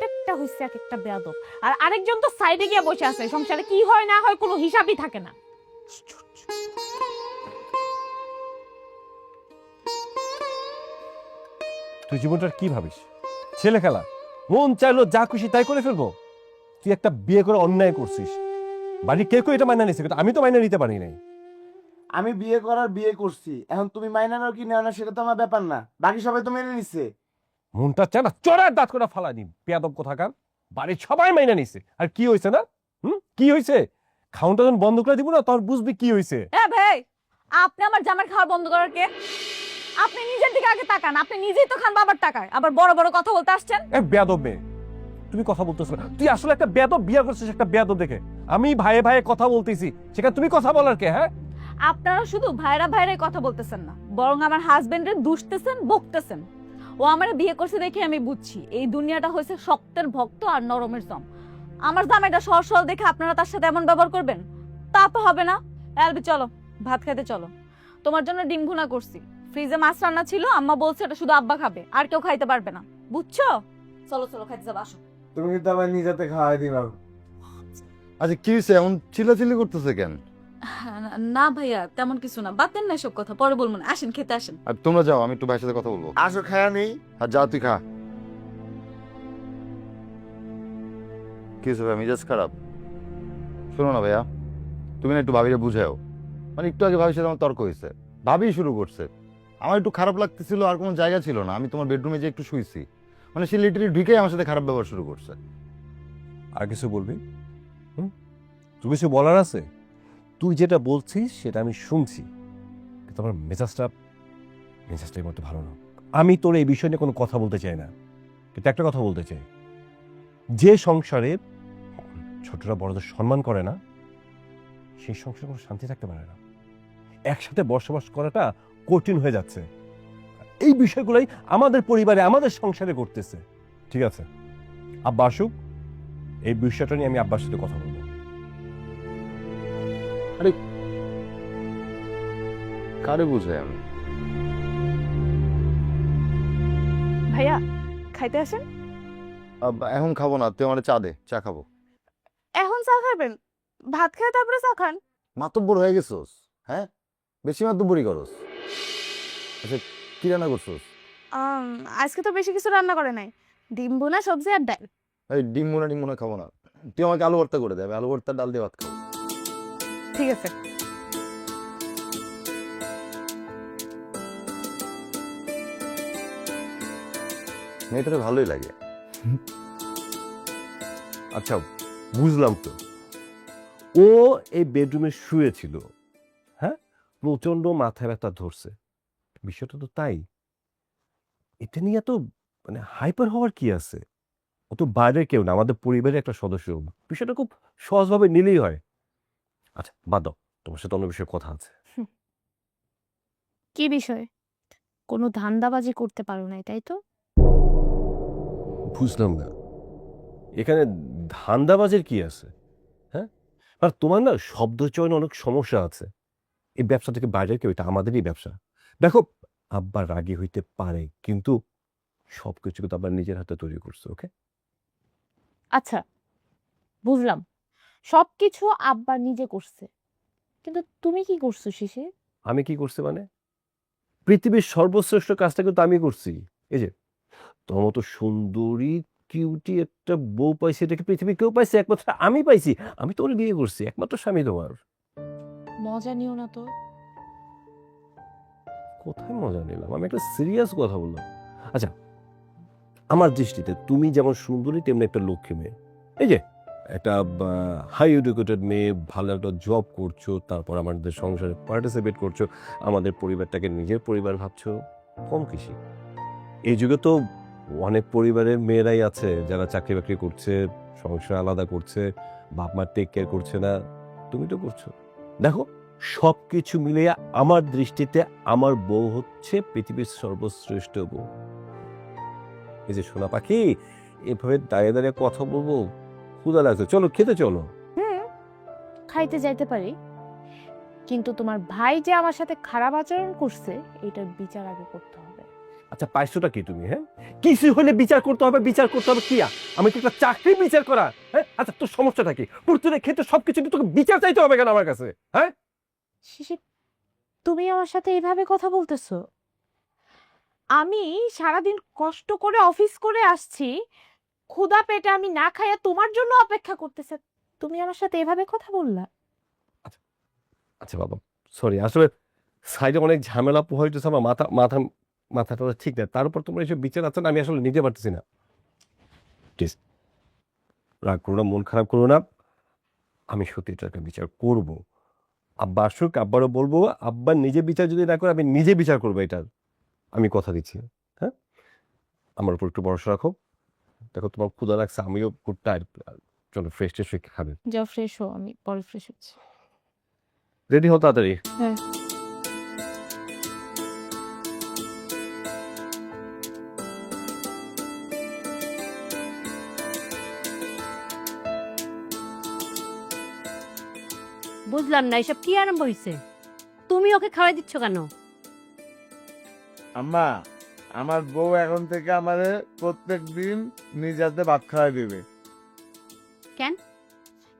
F: একটা হইছে এক একটা বেয়াদব, আর আরেকজন তো সাইডে গিয়ে বসে আছে, সংসারে কি হয় না হয় কোনো হিসাবই থাকে না।
D: তুই জীবনটার কি ভাবিস? ছেলে খেলা, মন চাইলো যা খুশি তাই করে ফেলবো? তুই একটা বিয়ে করে অন্যায় করছিস, বাড়ি কেউ কেউ এটা মাইনা নিছে, কিন্তু আমি তো মাইনা নিতে পারি নাই।
E: আমি বিয়ে করার বিয়ে করছি, এখন তুমি মাইনা নাও কি নাও না সেটা তো আমার ব্যাপার না, বাকি সবাই তো মেনে নিচ্ছে।
D: মনটা চায় না চড়ার দাঁত করে ফালা নি, পেয়াদব কোথাকার। বাড়ির সবাই মাইনা নিছে, আর কি হয়েছে না? কি হয়েছে? খাউনটা যখন বন্ধ করে দিব না, তখন বুঝবি কি হয়েছে।
A: ভাই, আপনি আমার জামার খাওয়া বন্ধ করার কে? আপনি নিজের দিকে আগে তাকান, আপনি নিজেই তো খান বাবার টাকায়, আবার বড় বড় কথা বলতে আসছেন।
D: বেয়াদব মেয়ে, তুমি কথা বলতেছো না? তুই আসলে একটা বেয়াদব, বিয়ে করছিস একটা বেয়াদব দেখে। আমি ভাইয়ে ভাইয়ে কথা বলতেছি, সেখানে তুমি কথা বলার কে? হ্যাঁ,
A: আপনারা শুধু ভাইরা ভাইরাই কথা বলতেছেন না, বরং আমার হাজবেন্ডের দুষতেছেন, বকতেছেন। ও আমারে বিয়ে করছে দেখে আমি বুঝছি এই দুনিয়াটা হয়েছে শক্তের ভক্ত আর নরমের জম। আমার জামাইটা সহজ সরল দেখে আপনারা তার সাথে এমন ব্যবহার করবেন? তা তো হবে না। এলবি চলো, ভাত খেতে চলো। তোমার জন্য ডিম ভুনা করছি, ফ্রিজে মাছ রান্না ছিল, আম্মা বলছে এটা শুধু আব্বা খাবে, আর কেউ খাইতে পারবে না, বুঝছো? চলো চলো খাইতে যাবো, আসো।
E: তুমি কিন্তু আমার নিজেতে খাওয়াই দিবা।
B: আচ্ছা কি হয়েছে? এমন চিল্লাচিল্লি করতেছে কেন?
A: না ভাইয়া, তেমন কিছু না, বাদ দেন না এসব কথা, পরে বলবো না। আসেন খেতে আসেন।
B: আর তোমরা যাও, আমি একটু ভাইয়ের সাথে কথা বলবো।
E: আসো খায়া নেই।
B: আর যা, তুই খা। কি হয়েছে ভাই, মেজাজ খারাপ? শোনো না ভাইয়া, তুমি না একটু ভাবিরে বুঝাও। মানে একটু আগে ভাবির সাথে আমার তর্ক হয়েছে, ভাবি শুরু করছে। আমার একটু খারাপ লাগতেছিল, আর কোনো জায়গা ছিল না। আমি তোমার বেডরুমে যে একটু শুইছি, মানে সে লিটারি ঢুকেই আমার সাথে খারাপ ব্যবহার শুরু করছে।
D: আর কিছু বলবি? তুই কিছু বলার আছে? তুই যেটা বলছিস সেটা আমি শুনছি, কিন্তু আমার মেজাজটাই মতো ভালো না। আমি তোর এই বিষয় নিয়ে কোনো কথা বলতে চাই না, কিন্তু একটা কথা বলতে চাই, যে সংসারে ছোটরা বড়দের সম্মান করে না, সেই সংসারে কোনো শান্তি থাকতে পারে না। একসাথে বসবাস করাটা কঠিন হয়ে যাচ্ছে। এই বিষয়গুলোই আমাদের পরিবারে, আমাদের সংসারে করতেছে। ঠিক আছে, আব্বা আসুক, এই বিষয়টা নিয়ে আমি আব্বার সাথে কথা বলবো।
B: কারে বুঝাই আমি?
A: ভাইয়া খাইতে আসেন।
B: এখন খাবো না, তুই আমার চা দে, চা খাবো।
F: এখন চা খাবেন? ভাত খেয়ে তারপরে চা খান।
B: মাতব্বর হয়ে গেছোস, হ্যাঁ? বেশি মাতব্বরি করস। আচ্ছা কি রান্না করছোস?
F: আজকে তো বেশি কিছু রান্না করে নাই, ডিম ভুনা, সবজি আর ডাল।
B: এই ডিম মুনা খাবো না, তুই আমাকে আলু ভর্তা করে দেবে, আলু ভর্তা ডাল দিয়ে ভাত খাবো।
F: ঠিক আছে।
B: মেয়েটারে ভালোই লাগে।
D: আচ্ছা বুঝলাম তো, ও এই বেডরুমে শুয়েছিল, হ্যাঁ, প্রচন্ড মাথায় ব্যথা ধরছে, বিষয়টা তো তাই। এটা নিয়ে তো মানে হাইপার হওয়ার কি আছে? ও তো বাইরের কেউ না, আমাদের পরিবারের একটা সদস্য, বিষয়টা খুব সহজভাবে নিলেই হয়। আচ্ছা বাদ দাও, তোমার সাথে অন্য বিষয়ে কথা আছে।
F: কি বিষয়? কোনো ধান্দাবাজি করতে পারো নাই তাই তো?
D: বুঝলাম না, এখানে ধান্দাবাজের কি আছে? হ্যাঁ, আর তোমার না শব্দ চয়নে অনেক সমস্যা আছে। এই ব্যবসা থেকে বাইরের কেউ, এটা আমাদেরই ব্যবসা। দেখো, আব্বা রাগী হইতে পারে, কিন্তু সবকিছু কিন্তু আবার নিজের হাতে তৈরি করছে। ওকে,
F: আচ্ছা বুঝলাম, সবকিছু আব্বা নিজে করছে, কিন্তু তুমি কি করছো শিশির?
D: আমি কি করছি মানে? পৃথিবীর সর্বশ্রেষ্ঠ কাজটা কিন্তু আমি করছি। এই যে তোমার মতো সুন্দরী কিউটি একটা বউ পাইছি, এটাকে পৃথিবী কেউ পাইছে? একমাত্র আমি পাইছি। আমি তোর বিয়ে করছি, একমাত্র স্বামী তোমার।
F: মজা নিও না তো।
D: কোথায় মজা নিলাম? আমি একটা সিরিয়াস কথা বললাম। আচ্ছা, আমার দৃষ্টিতে তুমি যেমন সুন্দরী, তেমনি একটা লক্ষ্মী মেয়ে। এই যে একটা হাই এডুকেটেড মেয়ে, ভালো একটা জব করছো, তারপর আমাদের সংসারে পার্টিসিপেট করছো, আমাদের পরিবারটাকে নিজের পরিবার ভাবছো, কম কৃষি। এই যুগে তো অনেক পরিবারের মেয়েরাই আছে যারা চাকরি বাকরি করছে, সংসার আলাদা করছে, বাপ মা টেক কেয়ার করছে না, তুমি তো করছো। দেখো, সবকিছু মিলিয়ে আমার দৃষ্টিতে আমার বউ হচ্ছে পৃথিবীর সর্বশ্রেষ্ঠ বউ। এই যে সোনা পাখি, এভাবে দাঁড়িয়ে দাঁড়িয়ে কথা বলবো, ক্ষুধা লাগছে, চলো খেতে চলো।
F: খাইতে যাইতে পারি, কিন্তু তোমার ভাই যে আমার সাথে খারাপ আচরণ করছে এটার বিচার আগে করতে হবে।
D: আচ্ছা, পাইছোটা কি তুমি? হ্যাঁ, কিছু হলে বিচার করতে হবে, বিচার করতে হবে কি? আমি কি একটা চাকরি বিচার করা? হ্যাঁ, আচ্ছা তোর সমস্যাটা কি? প্রত্যেকের ক্ষেত্রে সবকিছু তোকে বিচার চাইতে হবে কেন আমার কাছে? হ্যাঁ,
F: শিশির, তুমি আমার সাথে এইভাবে কথা বলতেছো? আমি সারাদিন কষ্ট করে অফিস করে আসছি, ক্ষুধা পেটে আমি না খাইয়া তোমার জন্য অপেক্ষা করতেছে, তুমি আমার সাথে এভাবে কথা বললা?
D: আচ্ছা বাবা, সরি, আসলে সাইডে অনেক ঝামেলা পোহাইতেছে, আমার মাথাটা ঠিক না, তার উপর তোমরা এসব বিচার আছেন, আমি আসলে নিতে পারতেছি না। প্লিজ রাগ করো না, মন খারাপ করো না, আমি সত্যি এটাকে বিচার করব। আব্বা আসুক, আব্বারও বলবো, আব্বা নিজে বিচার যদি না করে আমি নিজে বিচার করবো, এটার আমি কথা দিচ্ছি। হ্যাঁ, আমার উপর একটু ভরসা রাখো। দেখো তোমার ক্ষুধা লাগছে, আমিও খুব টায়ার্ড, চলো ফ্রেশ ট্রেশ হয়ে খাবে।
F: যাও ফ্রেশ হও, আমি পরে ফ্রেশ হচ্ছি।
D: রেডি হও তাড়াতাড়ি।
F: হ্যাঁ।
C: বুঝলাম না এসব কি আরম্ভ হয়েছে? তুমি ওকে খাওয়াই দিচ্ছ কেন?
E: আম্মা, আমার বউ এখন থেকে আমারে প্রত্যেকদিন নিজ হাতে ভাত খাওয়াই দিবে।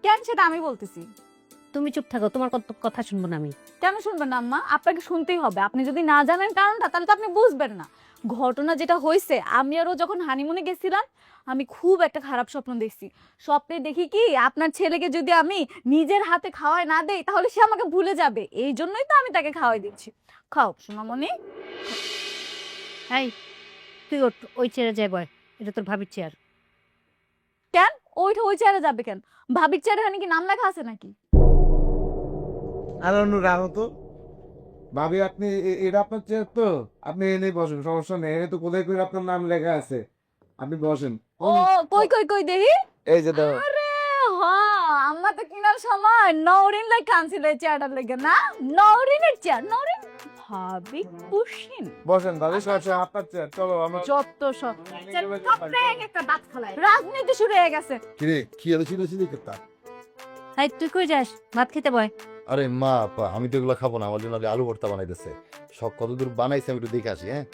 A: কেন সেটা আমি বলতেছি।
C: তুমি চুপ থাকো, তোমার কথা শুনবো না আমি।
A: কেন শুনবেন না আম্মা? আপনাকে শুনতেই হবে। আপনি যদি না জানেন কারণটা, তাহলে তো আপনি বুঝবেন না। ঘটনা যেটা হয়েছে, আমি আরও যখন হানিমুনে গেছিলাম, আমি খুব একটা খারাপ স্বপ্ন দেখছি। স্বপ্নে দেখি কি, আপনার ছেলেকে যদি আমি নিজের হাতে খাওয়াই না দেই, তাহলে সে আমাকে ভুলে যাবে। এই জন্যই তো আমি তাকে খাওয়াই দিচ্ছি। খাও সোনামণি।
C: হাই, তুই ওঠ, ওই চেয়ারে যাই বয়, এটা তোর ভাবির চেয়ার।
A: কেন ওই চেয়ারে যাবে কেন? ভাবির চেয়ারে কি নাম লেখা আছে নাকি?
E: আর অন্য রাখো তো ভাবি, আপনি এটা আপনার চেয়ার তো, আপনি এনে বসেন, সমস্যা নেই। এনে তো কোথায় করে আপনার নাম লেখা আছে, আপনি বসেন।
A: ও কই দেখি।
E: এই যে দাও।
A: আরে হ্যাঁ, আম্মা তো কিনার সময় নওরিন লাই কানছিল এই চেয়ারটার লেগে না? নওরিনের চেয়ার, নওরিন ভাবি কুশিন।
E: বসেন ভাবি, সমস্যা আপনার চেয়ার, চলো আমরা
A: যত সব একটা দাঁত ফলাই রাজনীতি শুরু হয়ে গেছে।
B: কিরে কি এলো ছিল করতা?
C: হাই, তুই কই যাস? ভাত খেতে বয়।
B: আরে মা আপা, আমি তো এগুলো খাবো না, আমার জন্য আলু ভর্তা বানাইতেছে। সব কতদূর বানাইছে আমি একটু দেখে আসি। হ্যাঁ,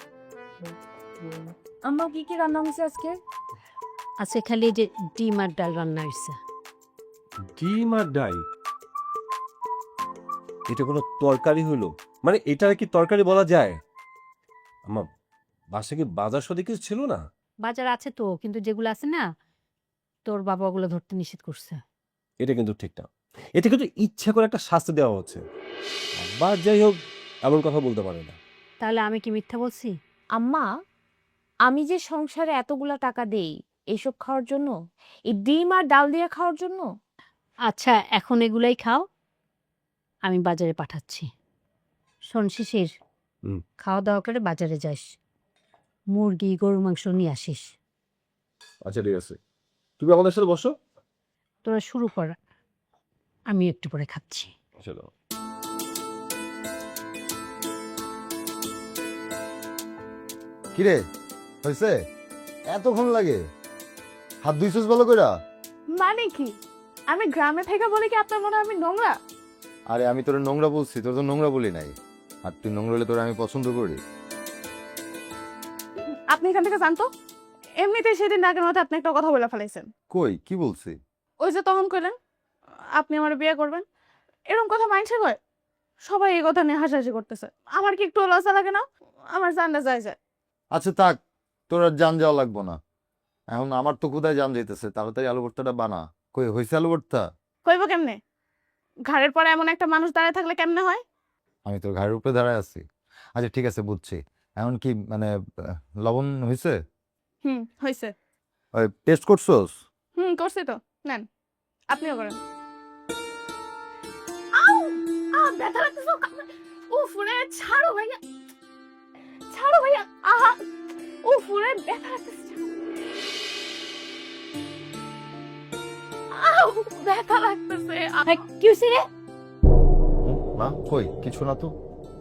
A: আম্মা কি রান্না হয়েছে আজকে?
C: আজকে খালি এই যে ডিম আর ডাল রান্না হয়েছে।
D: ডিম আর ডাল? এটা কোনো তরকারি হলো? মানে এটা কি তরকারি বলা যায়? আমার বাসা কি বাজার সদাই কিছু ছিল না?
C: বাজার আছে তো, কিন্তু যেগুলো আছে না, তোর বাবা ওগুলো ধরতে নিষেধ করছে।
D: এটা কিন্তু ঠিক না, এটা কিন্তু ইচ্ছা করে একটা শাস্তি দেওয়া হচ্ছে। আবার যাই হোক, এমন কথা বলতে পারে না।
C: তাহলে আমি কি মিথ্যা বলছি?
F: আম্মা, আমি যে সংসারে এতগুলা টাকা দেই এইসব খাওয়ার জন্য, এই ডিম আর ডাল দিয়ে খাওয়ার জন্য?
C: আচ্ছা, এখন এগুলাই খাও, আমি বাজারে পাঠাচ্ছি। শোন শিশির,
D: হুম।
C: খাওয়া দাওয়া করে বাজারে যাস, মুরগি গরুর মাংস নিয়ে আসিস।
D: আচ্ছা ঠিক আছে, তুমি আমাদের সাথে বসো।
C: তোরা শুরু কর, আমি একটু পরে খাচ্ছি।
D: চলো।
B: কিরে হয়েছে? এতক্ষণ লাগে? হাত ধুইছিস ভালো কইরা?
A: মানে কি, আমি গ্রামে থেকে বলে কি আপনার মনে হয় আমি নোংরা?
B: আরে আমি তোর নোংরা বলছি, তোর তো নোংরা বলি নাই। আর তুই নোংরা হলে তোর আমি পছন্দ করি।
A: আপনি এখান থেকে জানতো? এমনিতেই সেদিন নাকের মধ্যে আপনি একটা কথা বলে ফেলাইছেন।
B: কই কি বলছি?
A: ওই যে তখন কইলেন আপনি আমার বিয়ে করবেন, এরকম কথা মাইন্ডে হয়। সবাই এই কথা নিয়ে হাসাহাসি করতেছে, আমার কি একটু লজ্জা লাগে না? আমার জানটা যায়।
B: আচ্ছা থাক, তোর আর জান যাওয়া লাগবো না। এখন আমার তো কোথায় জান যাইতেছে, তাড়াতাড়ি আলু ভর্তাটা বানা। কই হয়েছে আলু ভর্তা?
A: কইব কেমনে? ঘাড়ের পরে এমন একটা মানুষ দাঁড়ায় থাকলে কেমনে হয়?
B: আমি তোর ঘাড়ের উপরে দাঁড়ায় আছি। আচ্ছা ঠিক আছে, বুঝছি। এখন কি মানে লবণ হয়েছে?
A: হয়েছে।
B: ওই টেস্ট করছোস?
A: করছি তো, নেন আপনিও করেন। আউ! ব্যথা লাগতেছে। উফ রে, ছাড়ো ভাইয়া, আহা। ও ফুলে ব্যথা লাগতেছে। আউ, ব্যথা লাগতেছে।
C: এই, কি হয়েছে রে?
B: মা কই কিছু না তো।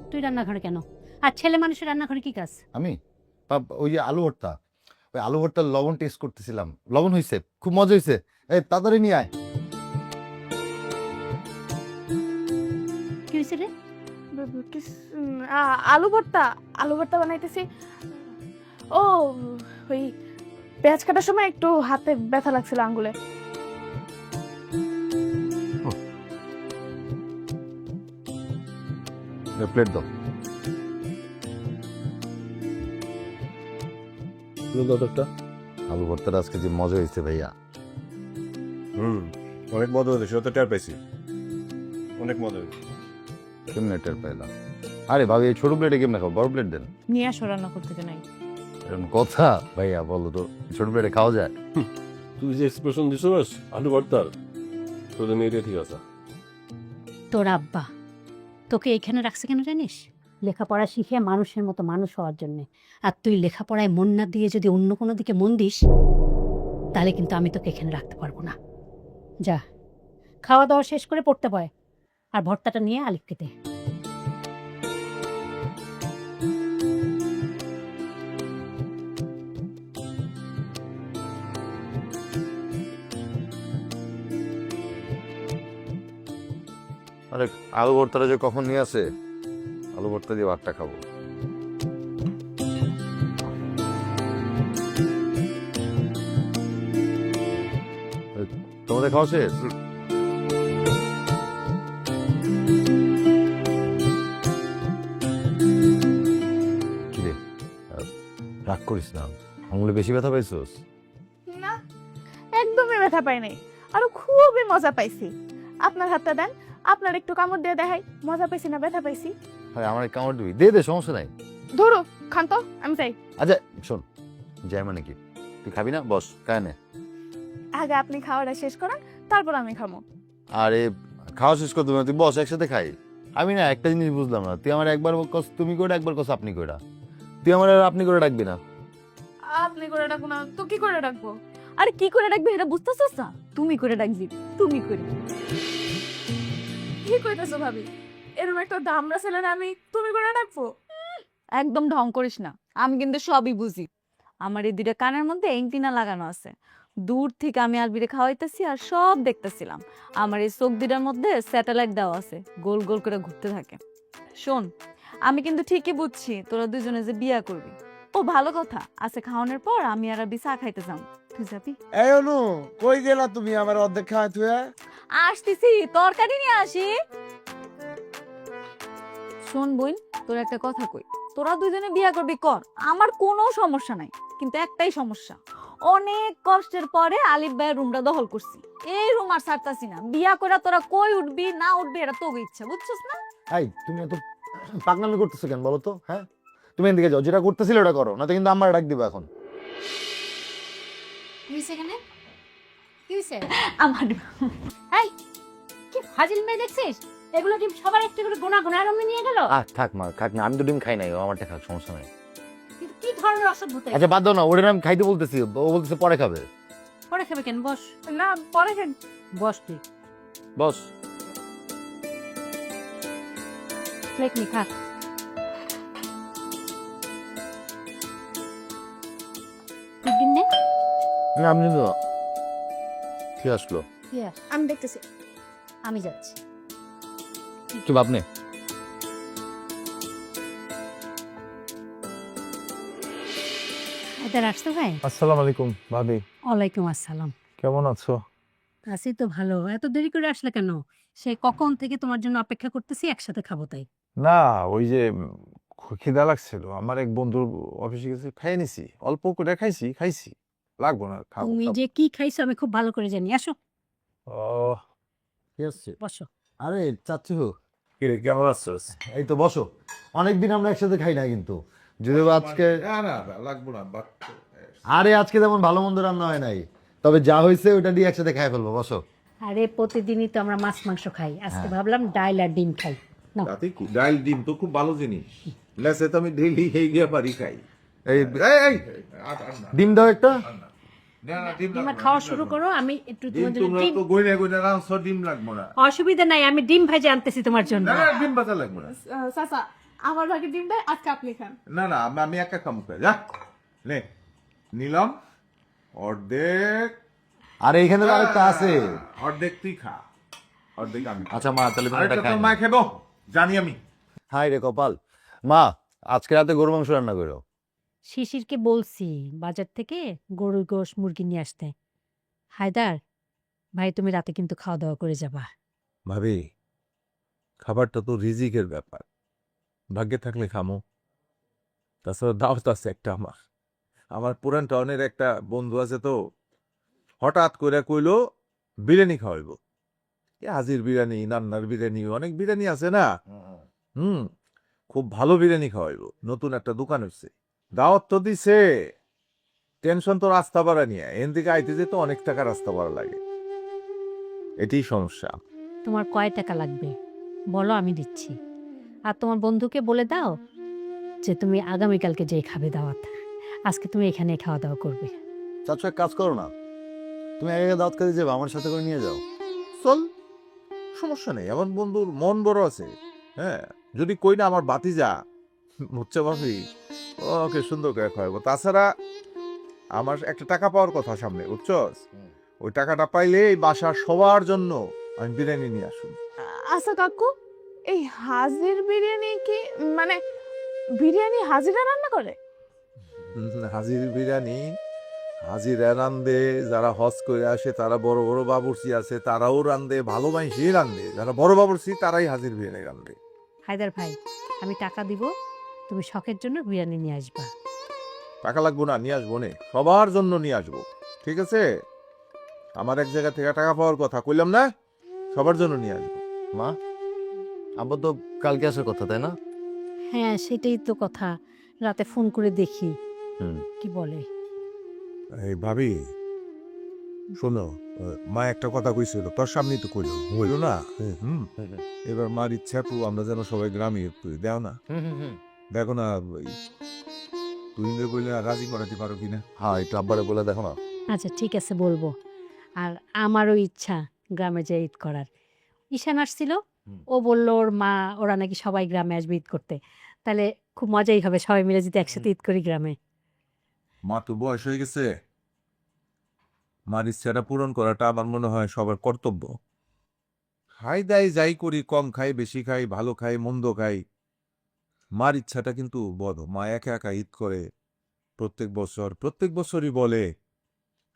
C: তুই রান্নাঘরে কেন? আর ছেলে মানুষের রান্নাঘরে কি কাজ?
B: আমি ওই যে আলু ভর্তা, ওই আলু ভর্তার লবণ টেস্ট করতেছিলাম। লবণ হয়েছে, খুব মজা হয়েছে। এই তাড়াতাড়ি নিয়ে আয়।
C: কি হয়েছে রে?
A: আলু ভর্তা, আলু ভর্তা বানাইতেছি। ও ওই পেঁয়াজ কাটার সময় একটু হাতে ব্যথা লাগছিল, আঙ্গুলে।
B: প্লেট দাও।
D: একটা
B: আলু ভর্তাটা আজকে যে মজা হয়েছে ভাইয়া।
D: অনেক মজা হয়েছে, সেটা তো টের পাইছি, অনেক মজা হয়েছে।
B: কেমনে টের পাইলাম? আরে ভাবি এই ছোট প্লেটে কেমনে খাও? বড় প্লেট দেন।
F: নিয়ে আসো রান্না করতে নাই।
B: এরকম কথা ভাইয়া, বলো তো ছোট প্লেটে খাওয়া যায়?
D: তুই যে এক্সপ্রেশন দিছিস আলু ভর্তার, তোদের মেয়েটা ঠিক আছে।
C: তোর আব্বা তোকে এখানে রাখছে কেন জানিস? লেখাপড়া শিখে মানুষের মতো মানুষ হওয়ার জন্যে। আর তুই লেখাপড়ায় মন না দিয়ে যদি অন্য কোনো দিকে মন দিস, তাহলে কিন্তু আমি তোকে এখানে রাখতে পারবো না। যা, খাওয়া দাওয়া শেষ করে পড়তে বয়, আর ভর্তাটা নিয়ে আলিফকে দে।
B: আরে আলু ভর্তাটা যে কখন নিয়ে আসে, আলু ভর্তা দিয়ে ভাতটা খাবো। তোমাদের খাওয়া শেষ? কিরে রাগ করিস না, আঙুলে বেশি ব্যথা পাইছোস?
A: না, একদমই ব্যথা পাই নাই, আরো খুবই মজা পাইছি। আপনার হাতটা দেন, আপনার একটু কামড় দিয়ে দেখাই মজা পাইছি না ব্যথা পাইছি।
B: আরে আমার এক কামড় দিবি? দে দে, সমস্যা নাই।
A: ধরো খান তো, আমি চাই।
B: আচ্ছা শোন, যাই মানে কি, তুই খাবি না? বস খায় নে।
A: আগে আপনি খাওয়াটা শেষ করেন, তারপর আমি খাবো।
B: আরে খাওয়া শেষ করতে হবে না, তুই বস একসাথে খাই। আমি না একটা জিনিস বুঝলাম না, তুই আমার একবার কস তুমি করে, একবার কস আপনি করে। তুই আমার আর আপনি করে ডাকবি না।
A: আপনি করে ডাকবো না তো কি করে ডাকবো?
F: আরে কি করে ডাকবি এটা বুঝতেছস না? তুমি করে ডাকবি, তুমি করে।
A: কি কইতাছো ভাবি? এরকম একটা দামড়া ছেলে আমি তুমি করে ডাকবো?
F: একদম ঢং করিস না, আমি কিন্তু সবই বুঝি। আমার এই দুইটা কানের মধ্যে এন্টিনা লাগানো আছে। দূর থেকে আমি আলবিরে খাওয়াইতেছি আর সব দেখতেছিলাম। আমার এই চোখ দুটার মধ্যে স্যাটেলাইট দেওয়া আছে, গোল গোল করে ঘুরতে থাকে। শোন, আমি কিন্তু ঠিকই বুঝছি তোরা দুজনে যে বিয়া করবি। ও ভালো কথা আছে, খাওয়ানোর পর আমি আর আবি চা খাইতে যাম। তুই যাবি?
E: এই অনু, কই গেলা তুমি আমার অর্ধেক খাওয়া তুই?
F: আসতেছি, তরকারি নিয়ে আসি। শোন বোন, তোর একটা কথা কই, তোরা দুজনে বিয়া করবি কর, আমার কোনো সমস্যা নাই। কিন্তু একটাই সমস্যা, অনেক কষ্টের পরে আলিফ ভাইয়ের রুমটা দখল করছি। এই রুম আর ছাড়তাছি না। বিয়া করে তোরা কই উঠবি না উঠবি এটা তোর ইচ্ছা, বুঝছস না?
B: এই তুমি এত পাগলামি করতেছো কেন বলো তো? হ্যাঁ তুমি এদিকে যাও, যেটা করতেছিলে ওটা করো, না তো কিন্তু আমার ডাক দিবা এখন।
F: আমার
C: এই, কি ফাজিল মেয়ে দেখছিস? এগুলো ডিম সবার একটু করে গোনা গোনা রমে নিয়ে গেল।
B: থাক মা, থাক না, আমি তো ডিম খাই নাই, ও আমারটা খাক, সমস্যা নাই।
C: কিন্তু কি ধরনের অসভ্যতা?
B: আচ্ছা বাদ দাও না, ওটা আমি খাইতে বলতেছি, ও বলতেছে পরে খাবে।
C: পরে খাবে কেন? বস
A: না পরে খান।
C: বস তুই,
B: বস।
C: প্লেট নি খা। টিফিন নে।
B: না আপনি তো কি আসলো?
C: Yes,
A: আমি দেখতেছি।
C: আমি যাচ্ছি।
B: চুপ আপনি।
C: এদের আসতো ভাই?
E: আসসালামু আলাইকুম ভাবি,
C: ওয়ালাইকুম আসসালাম।
E: কেমন আছো?
C: আছি তো ভালো। এত দেরি করে আসলে কেন? সে কখন থেকে তোমার জন্য অপেক্ষা করতেছি, একসাথে খাবো তাই।
G: না ওই যে খিদা লাগছিল, আমার এক বন্ধুর অফিসে গেছে, খাইয়ে নিছি, অল্প করে খাইছি লাগবো না, খাবো
C: তুমি
G: খাবো।
C: যে কি খাইছো আমি খুব ভালো করে জানি। আসো
G: ও
B: কি আসছে?
C: বসো।
B: আরে চাচ্ছু,
D: কিরে কেমন আছিস?
B: এই তো বসো। অনেকদিন আমরা একসাথে খাই না কিন্তু, যদিও আজকে
G: না লাগবো না।
B: আরে আজকে তেমন ভালো মন্দ রান্না হয় নাই, তবে যা হয়েছে ওটা দিয়ে একসাথে খাই ফেলবো। বসো।
C: আরে প্রতিদিনই তো আমরা মাছ মাংস খাই, আজকে ভাবলাম ডাল আর ডিম খাই।
G: তাতে কি, ডাল ডিম তো খুব ভালো জিনিস, লেসে তো আমি ডেইলি এই গিয়ে বাড়ি খাই।
B: এই
G: এই এই
B: ডিম দাও একটা।
C: তোমরা খাওয়া শুরু করো, আমি একটু তোমার জন্য ডিম,
G: গইনা গইনা রাঁধছো, ডিম লাগবো না।
C: অসুবিধা নাই, আমি ডিম ভাজি আনতেছি তোমার জন্য।
G: না, না, ডিম বাতা লাগবো না।
A: চাচা আমার ভাগে ডিম দেয়, আজকে আপনি খান।
G: না না, আমি একা কাম করে যা নে নিলাম অর্ধেক।
B: আর এইখানে তো আরেকটা আছে।
G: অর্ধেক তুই খা, অর্ধেক আমি।
B: আচ্ছা মা, তাহলে তুমি এটা
G: আরেকটা
B: খাই।
G: তোর মা খাবো জানি আমি।
B: হাই রে কপাল। মা, আজকে রাতে গরু মাংস রান্না করো।
C: শিশিরকে বলছি বাজার থেকে গরুর গোশ মুরগি নিয়ে আসতে। হায়দার ভাই, তুমি রাতে কিন্তু খাওয়া দাওয়া করে যাবা।
G: ভাবি, খাবারটা তো রিজিকের ব্যাপার, ভাগ্যে থাকলে খামো। তাছাড়া দাওয়াত আছে একটা। আমার পুরান টাউনের একটা বন্ধু আছে, তো হঠাৎ করে কইলো বিরিয়ানি খাওয়াইবো। হাজির বিরিয়ানি, নান্নার বিরিয়ানি, অনেক বিরিয়ানি আছে না। খুব ভালো বিরিয়ানি খাওয়াইবো, নতুন একটা দোকান হচ্ছে। দাওয়াত তো দিছে, টেনশন তো রাস্তা ভাড়া নিয়ে, এন থেকে আইতে যেতে অনেক টাকা রাস্তা ভাড়া লাগে, এটাই সমস্যা।
C: তোমার কয় টাকা লাগবে বলো, আমি দিচ্ছি। আর তোমার বন্ধুকে বলে দাও যে তুমি আগামীকালকে যেই খাবে দাওয়াত, আজকে তুমি এখানে খাওয়া দাওয়া করবে।
B: চাচু এক কাজ করো না, তুমি আগে দাওয়াত করে যাবে, আমার সাথে করে নিয়ে যাও।
G: চল, সমস্যা নেই, আমার বন্ধুর মন বড় আছে। হ্যাঁ, যদি কই না আমার বাতিজা বুঝছে ভাবি, ওকে সুন্দর করে খাওয়াবো। তাছাড়া আমার একটা টাকা পাওয়ার কথা সামনে, বুঝছস? ওই টাকাটা পাইলে এই বাসার সবার জন্য আমি বিরিয়ানি নিয়ে আসুন।
A: আচ্ছা কাকু, এই হাজির বিরিয়ানি কি মানে বিরিয়ানি হাজিরা রান্না করে?
G: হাজির বিরিয়ানি হাজিরা রান্ধে, যারা হজ করে আসে তারা বড় বড় বাবুর্চি আছে, তারাও রান্ধে, ভালো মাইসই রান্ধে, যারা বড় বাবুর্চি তারাই হাজির বিরিয়ানি রান্ধে।
C: হায়দার ভাই, আমি টাকা দিব, তুমি শখের জন্য বিরিয়ানি নিয়ে আসবা।
G: টাকা লাগবো না, নিয়ে আসবো নে, সবার জন্য নিয়ে আসবো, ঠিক আছে? আমার এক জায়গা থেকে টাকা পাওয়ার কথা কইলাম না, সবার জন্য নিয়ে আসবো।
B: মা, আব্বা তো কালকে আসার কথা, তাই না?
C: হ্যাঁ, সেটাই তো কথা, রাতে ফোন করে দেখি কি বলে।
G: এই ভাবি, শোনো, মা একটা কথা কইছিল, তোর সামনেই তো কইল, হইল না? এবার মার ইচ্ছা তো আমরা যেন সবাই গ্রামে তুই দেও না, দেখো না তুই বললে রাজি করাতে পারো কিনা।
B: হ্যাঁ, একটু আব্বারে বলে দেখো না।
C: আচ্ছা ঠিক আছে, বলবো। আর আমারও ইচ্ছা গ্রামে যেয়ে ঈদ করার। ঈশান আসছিল, ও বলল ওর মা ওরা নাকি সবাই গ্রামে আসবে ঈদ করতে, তাহলে খুব মজাই হবে সবাই মিলে যদি একসাথে ঈদ করি গ্রামে।
G: মা তো বয়স হয়ে গেছে, মার ইচ্ছাটা পূরণ করাটা আমার মনে হয় সবার কর্তব্য। খাই দাই যাই করি, কম খাই বেশি খাই, ভালো খাই মন্দ খাই, মার ইচ্ছাটা কিন্তু বড়। মা একা একা ঈদ করে প্রত্যেক বছরই বলে,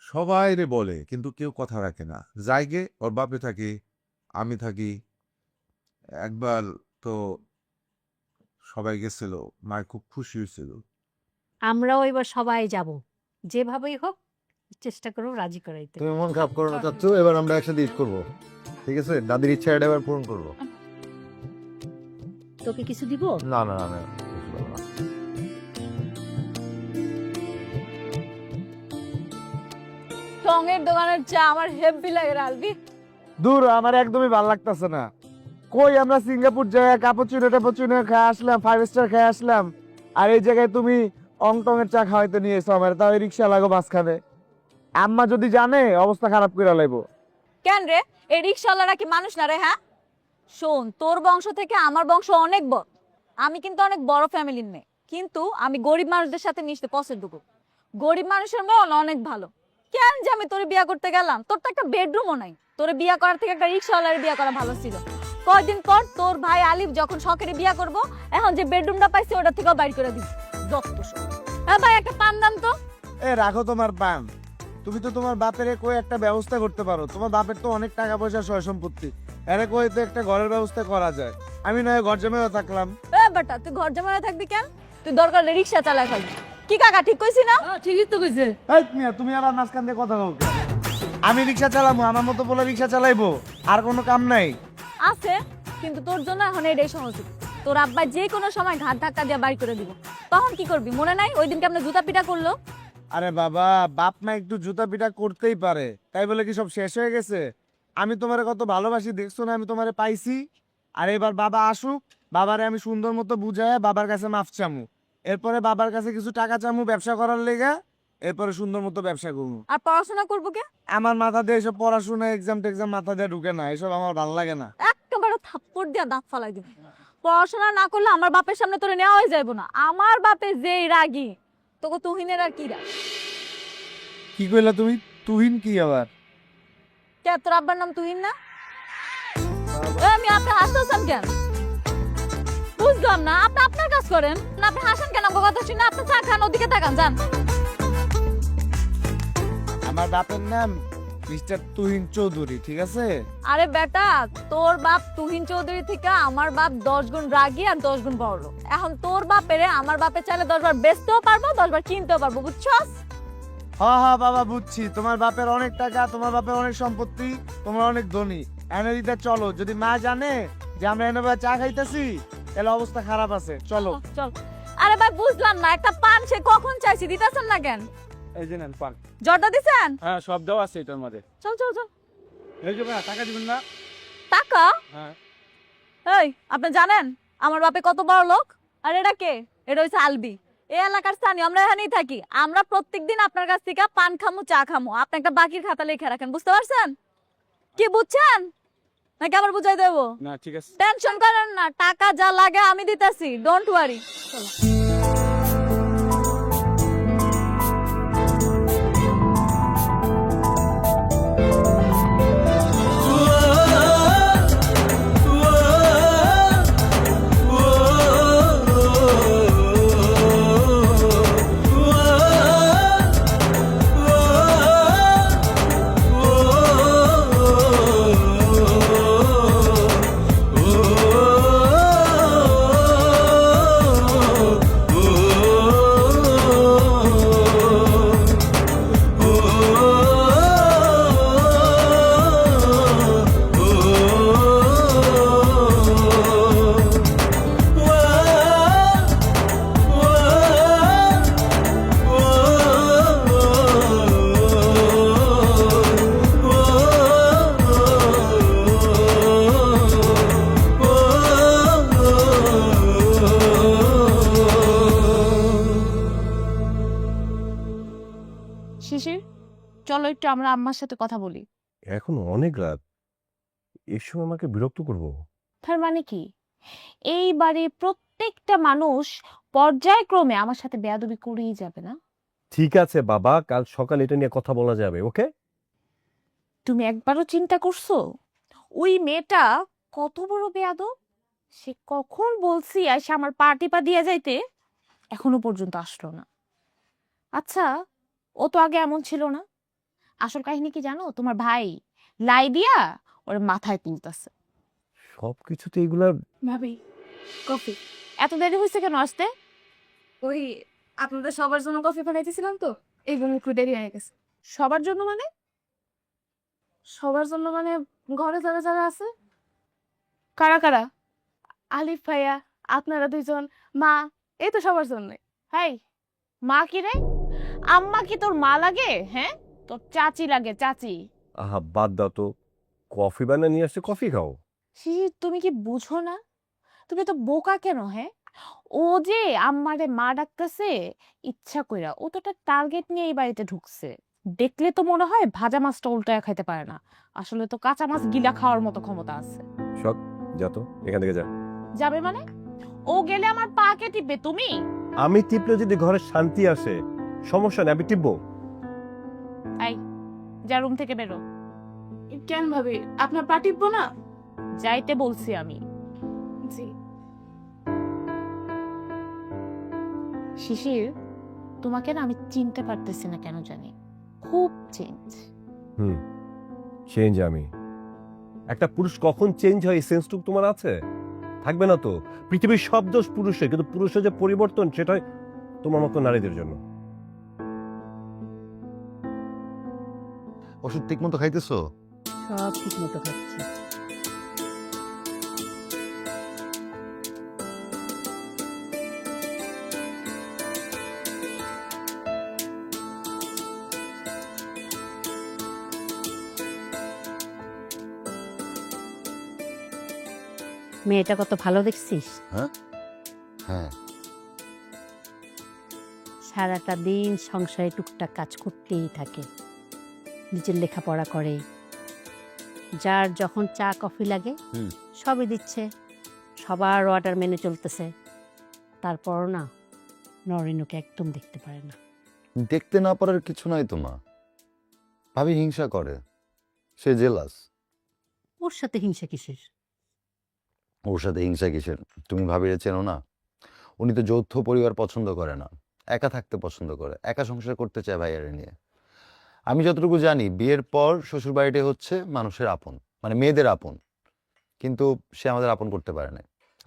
G: সবাই রে বলে, কিন্তু কেউ কথা রাখে না। যাইগে ওর বাপে থাকি, আমি থাকি। একবার তো সবাই গেছিল, মা খুব খুশি হয়েছিল।
C: আমরাও এবার সবাই যাব, যেভাবেই হোক চেষ্টা করবো রাজি করাইতে।
B: তুমি মন খারাপ করো না চাচ্ছু, এবার আমরা একসাথে ঈদ করবো, ঠিক আছে? দাদির ইচ্ছা এটা এবার পূরণ করবো।
C: তোকে কিছু দিব?
B: না না না না, কিছু বলবো না।
A: টঙের দোকানের চা আমার হেব্বি লাগে রালবি।
E: দূর, আমার একদমই ভালো লাগতেছে না। কই আমরা সিঙ্গাপুর জায়গায় কাপুচিনো টাপুচিনো খেয়ে আসলাম, 5 স্টার খেয়ে আসলাম, আর এই জায়গায় তুমি অংটংয়ের চা খাওয়াইতে নিয়ে এসো আমার, তাও রিক্সা লাগো মাঝখানে। আম্মা যদি জানে অবস্থা খারাপ করে লাইবো।
A: কেন রে, এই রিক্সাওয়ালারা কি মানুষ না রে? হ্যাঁ শোন, তোর বংশ থেকে আমার বংশ অনেক বড়, আমি কিন্তু অনেক বড় ফ্যামিলির মেয়ে, কিন্তু আমি গরিব মানুষদের সাথে মিশতে পছন্দ করি। গরিব মানুষের মন অনেক ভালো। কেন যে আমি তোরে বিয়ে করতে গেলাম? তোর তো একটা বেডরুমও নাই, তোরে বিয়ে করার থেকে একটা রিক্সাওয়ালার বিয়ে করা ভালো ছিল। কয়দিন পর তোর ভাই আলিফ যখন শখের বিয়ে করব, এখন যে বেডরুমটা পাইছি ওটা থেকেও বাইর করে দিবি। যত সব। হ্যাঁ ভাই, একটা পান দাম তো।
E: এ রাখো তোমার পান, তুমি তো তোমার বাপের কই একটা ব্যবস্থা করতে পারো। তোমার বাপের তো অনেক টাকা পয়সা সয় সম্পত্তি, এরে কই তো একটা ঘরের ব্যবস্থা করা যায়। আমি নয় ঘর জমেও থাকলাম।
A: এ বেটা, তুই ঘর জমায়ে থাকবি কেন? তুই দরকার হলে রিক্সা চালায় খাবি। কি কাকা, ঠিক কইছি না?
C: ঠিকই তো কইছে।
E: এই মিয়া, তুমি আবার মাঝখান দিয়ে কথা বলছো। আমি রিক্সা চালাবো, আমার মতো বলে রিক্সা চালাইবো, আর কোনো কাম নাই।
A: আছে, কিন্তু তোর জন্য এখন এটাই সহজ। তোর আব্বা যে কোনো সময় ঘাট ধাক্কা দিয়ে বাড়ি করে দিব, তখন কি করবি? মনে নাই ওই দিনকে আমরা জুতা পিটা করলো?
E: আরে বাবা, বাপ মা একটু জুতা পিটা করতেই পারে, তাই বলে কি সব শেষ হয়ে গেছে? আমি তোমারে কত ভালোবাসি দেখছো না, আমি তোমারে পাইছি। আর এবার বাবা আসুক, বাবারে আমি সুন্দর মতো বুঝায় বাবার কাছে মাফ চামু। এরপরে বাবার কাছে কিছু টাকা চামু ব্যবসা করার লেগা, এরপরে সুন্দর মতো ব্যবসা করবো।
A: আর পড়াশোনা করবো কে?
E: আমার মাথা দিয়ে এসব পড়াশোনা এক্সাম টেক্সাম মাথা দিয়ে ঢুকে না, এসব আমার ভালো লাগে না।
A: একেবারে থাপ্পড় দিয়া দাঁত ফালাই দিবি। পড়াশোনা না করলে আমার বাপের সামনে তোরে নেওয়াই যাইবো না। আমার বাপে যেই রাগী, তোকে তুহিনের আর কি রাগ?
E: কি কইলা তুমি? তুহিন কি আবার?
A: কে তোর আব্বার নাম তুহিন না? আমি আপনি হাসতেছেন কেন? বুঝলাম না, আপনি আপনার কাজ করেন না, আপনি হাসেন কেন? আমার কথা শুনে আপনি চা খান, ওদিকে তাকান, যান।
E: আমার বাপের নাম মিস্টার তুহিন চৌধুরী, ঠিক আছে?
A: আরে বেটা, তোর বাপ তুহিন চৌধুরী থেকে আমার বাপ 10 গুণ রাগী আর 10 গুণ বড় লোক। এখন তোর বাপেরে আমার বাপে চাইলে 10 বার বেচতেও পারবো, 10 বার কিনতেও পারবো, বুঝছস?
E: হ্যাঁ হ্যাঁ বাবা, বুঝছি। তোমার বাপের অনেক টাকা, তোমার বাপের অনেক সম্পত্তি, তোমার অনেক ধনী। এনে দিতে চলো, যদি মা জানে যে আমরা এনে বসে চা খাইতেছি তাহলে অবস্থা খারাপ আছে। চলো
A: চল। আরে ভাই বুঝলাম না, একটা পান সে কখন চাইছি, দিতেছেন না কেন?
H: এই যে নেন পান।
A: জর্দা দিছেন?
H: হ্যাঁ সব দেওয়া আছে এটার মধ্যে।
A: চল চল চল।
H: এই যে ভাই টাকা দিবেন না?
A: টাকা?
H: হ্যাঁ।
A: এই, আপনি জানেন আমার বাপে কত বড় লোক? আর এটা কে? এটা হইছে আলবি, এই এলাকার স্থানীয়। আমরা এখানেই থাকি। আমরা প্রত্যেকদিন আপনার কাছ থেকে পান খামু, চা খামু। আপনি একটা বাকির খাতা লিখে রাখেন, বুঝতে পারছেন? কি বুঝছেন নাকি আবার বুঝাই দেবো?
H: না ঠিক আছে।
A: টেনশন করেন না, টাকা যা লাগে আমি দিতেছি, ডোন্ট ওয়ারি।
F: শিশির, চলো একটু আমরা আম্মার সাথে কথা বলি।
D: এখন অনেক রাত, এই সময় আমাকে বিরক্ত করবো?
F: তার মানে কি? এই বাড়ির প্রত্যেকটা মানুষ পর্যায়ক্রমে আমার সাথে বেয়াদবি করেই যাবে না?
D: ঠিক আছে বাবা, কাল সকালে এটা নিয়ে কথা বলা যাবে, ওকে?
F: তুমি একবারও চিন্তা করছো ওই মেয়েটা কত বড় বেয়াদব? সে কখন বলছি এসে আমার পা টিপা দিয়ে যাইতে, এখনো পর্যন্ত আসলো না। আচ্ছা, ও তো আগে এমন ছিল না। আসল কাহিনী কি জানো? তোমার ভাই লাই দিয়া ওর মাথায় তুলতেছে।
D: সবকিছুতে এগুলা।
A: ভাবি, কফি।
F: এত দেরি হয়েছে কেন আসতে?
A: ওই আপনাদের সবার জন্য কফি বানাইতেছিলাম তো, এই জন্য একটু দেরি হয়ে গেছে।
F: সবার জন্য মানে?
A: সবার জন্য মানে ঘরে যারা যারা আছে।
F: কারা কারা?
A: আলিফ ভাইয়া, আপনারা দুইজন, মা, এই তো সবার জন্য।
F: হাই, মা কি রে? আম্মা কি তোর মা লাগে? হ্যাঁ, তোর চাচি লাগে, চাচি।
D: আহা বাদ দাও তো, কফি বানিয়ে নিয়ে আসছে, কফি খাও।
F: শিশির, তুমি কি বুঝো না? তুমি তো বোকা কেন? হ্যাঁ, ও যে আম্মারে মা ডাকতেছে ইচ্ছা কইরা। ও তো একটা টার্গেট নিয়ে এই বাড়িতে ঢুকছে। দেখলে তো মনে হয় ভাজা মাছটা উল্টায় খাইতে পারে না, আসলে তো কাঁচা মাছ গিলা খাওয়ার মতো ক্ষমতা আছে।
D: শখ, যা তো এখান থেকে যা।
F: যাবে মানে? ও গেলে আমার পা কে টিপবে? তুমি?
D: আমি টিপলে যদি ঘরে শান্তি আসে, সমস্যা নেই, আমি টিপবো।
F: আই, যা, রুম থেকে বেরো।
A: কেন ভাবি, আপনার পা টিপবো না?
F: যাইতে বলছি আমি।
A: জি।
F: শিশির, তোমাকে না আমি চিনতে পারতেছি না কেন জানি, খুব চেঞ্জ।
D: চেঞ্জ? আমি একটা পুরুষ কখন চেঞ্জ হয় এই সেন্সটুকু তোমার আছে? থাকবে না তো। পৃথিবীর সব দোষ পুরুষের, কিন্তু পুরুষের যে পরিবর্তন সেটা তোমার মতো নারীদের জন্য।
B: ওষুধ ঠিক মতো খাইতেছো?
C: সব ঠিক মতো খাচ্ছি। মেয়েটা কত ভালো দেখছিস?
B: হ্যাঁ,
C: সারাটা দিন সংসারে টুকটাক কাজ করতেই থাকে, নিজের লেখাপড়া করে, যার যখন চা কফি লাগে সবই দিচ্ছে, সবার অর্ডার মেনে চলতেছে। তারপরও না, নরেন ওকে একদম দেখতে পারে না।
B: দেখতে না পারার কিছু নাই তো মা। ভাবি হিংসা করে, সে জেলাস।
C: ওর সাথে হিংসা কিসের?
B: ওর সাথে হিংসা কিসের? তুমি ভাবিরে চেনো না? উনি তো যৌথ পরিবার পছন্দ করে না, একা থাকতে পছন্দ করে, একা সংসার করতে চায় ভাইয়ারে নিয়ে। আমি যতটুকু জানি বিয়ের পর শ্বশুর বাড়িটা হচ্ছে মানুষের আপন, মানে মেয়েদের আপন, কিন্তু সে আমাদের আপন করতে পারে না।